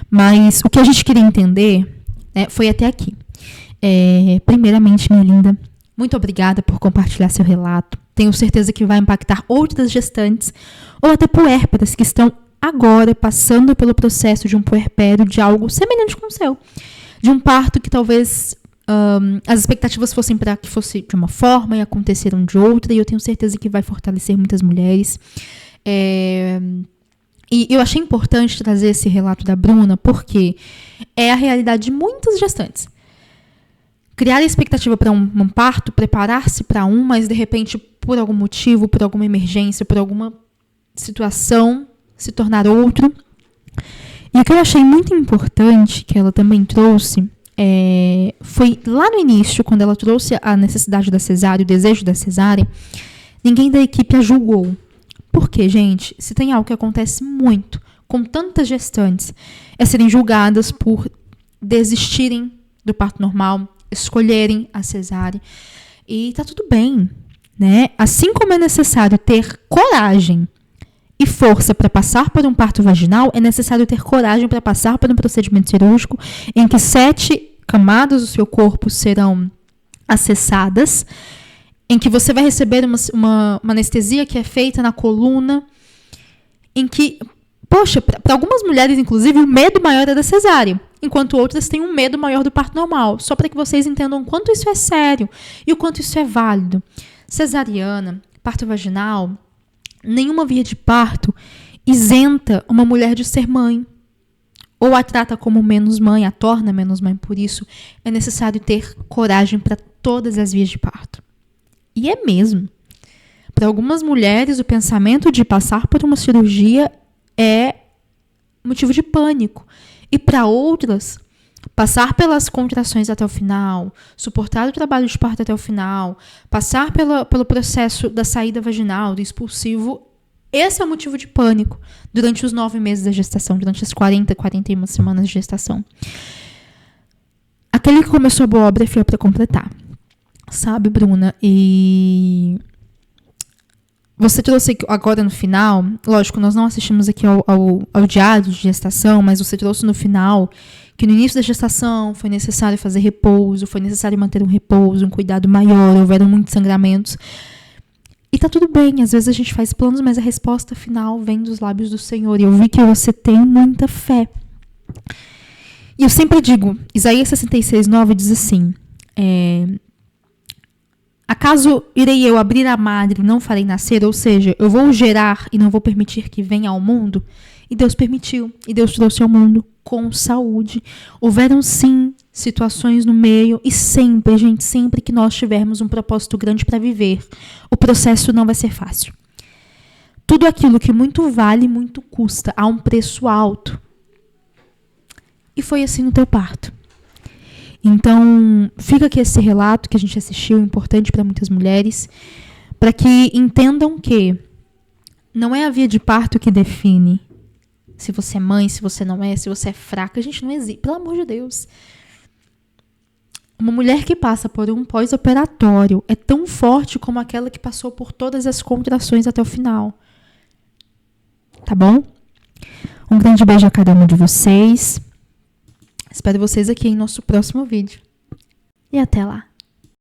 Speaker 1: Mas o que a gente queria entender foi até aqui. Primeiramente, minha linda, muito obrigada por compartilhar seu relato. Tenho certeza que vai impactar outras gestantes ou até puérperas que estão agora passando pelo processo de um puerpério de algo semelhante com o seu. De um parto que talvez as expectativas fossem para que fosse de uma forma e aconteceram de outra. E eu tenho certeza que vai fortalecer muitas mulheres. E eu achei importante trazer esse relato da Bruna, porque é a realidade de muitas gestantes. Criar a expectativa para um parto, preparar-se para mas de repente, por algum motivo, por alguma emergência, por alguma situação, se tornar outro. E o que eu achei muito importante, que ela também trouxe, foi lá no início, quando ela trouxe a necessidade da cesárea, o desejo da cesárea, ninguém da equipe a julgou. Por quê, gente? Se tem algo que acontece muito com tantas gestantes, é serem julgadas por desistirem do parto normal, escolherem a cesárea. E tá tudo bem, né? Assim como é necessário ter coragem e força para passar por um parto vaginal, é necessário ter coragem para passar por um procedimento cirúrgico em que 7 camadas do seu corpo serão acessadas, em que você vai receber uma anestesia que é feita na coluna, em que, poxa, para algumas mulheres, inclusive, o medo maior é da cesárea, enquanto outras têm um medo maior do parto normal, só para que vocês entendam o quanto isso é sério e o quanto isso é válido. Cesariana, parto vaginal, nenhuma via de parto isenta uma mulher de ser mãe, ou a trata como menos mãe, a torna menos mãe. Por isso, é necessário ter coragem para todas as vias de parto. E é mesmo. Para algumas mulheres, o pensamento de passar por uma cirurgia é motivo de pânico. E para outras, passar pelas contrações até o final, suportar o trabalho de parto até o final, passar pelo processo da saída vaginal, do expulsivo, esse é o motivo de pânico durante os 9 meses da gestação, durante as 41 semanas de gestação. Aquele que começou a boa obra é fiel para completar. Sabe, Bruna? E você trouxe agora no final, lógico, nós não assistimos aqui ao diário de gestação, mas você trouxe no final que no início da gestação foi necessário fazer repouso, foi necessário manter um repouso, um cuidado maior, houveram muitos sangramentos. E tá tudo bem, às vezes a gente faz planos, mas a resposta final vem dos lábios do Senhor. E eu vi que você tem muita fé. E eu sempre digo, Isaías 66:9 diz assim, acaso irei eu abrir a madre e não farei nascer? Ou seja, eu vou gerar e não vou permitir que venha ao mundo? E Deus permitiu. E Deus trouxe ao mundo com saúde. Houveram, sim, situações no meio. E sempre, gente, sempre que nós tivermos um propósito grande para viver, o processo não vai ser fácil. Tudo aquilo que muito vale, muito custa. Há um preço alto. E foi assim no teu parto. Então, fica aqui esse relato que a gente assistiu, importante para muitas mulheres, para que entendam que não é a via de parto que define se você é mãe, se você não é, se você é fraca. A gente não existe, pelo amor de Deus. Uma mulher que passa por um pós-operatório é tão forte como aquela que passou por todas as contrações até o final. Tá bom? Um grande beijo a cada um de vocês. Espero vocês aqui em nosso próximo vídeo. E até lá.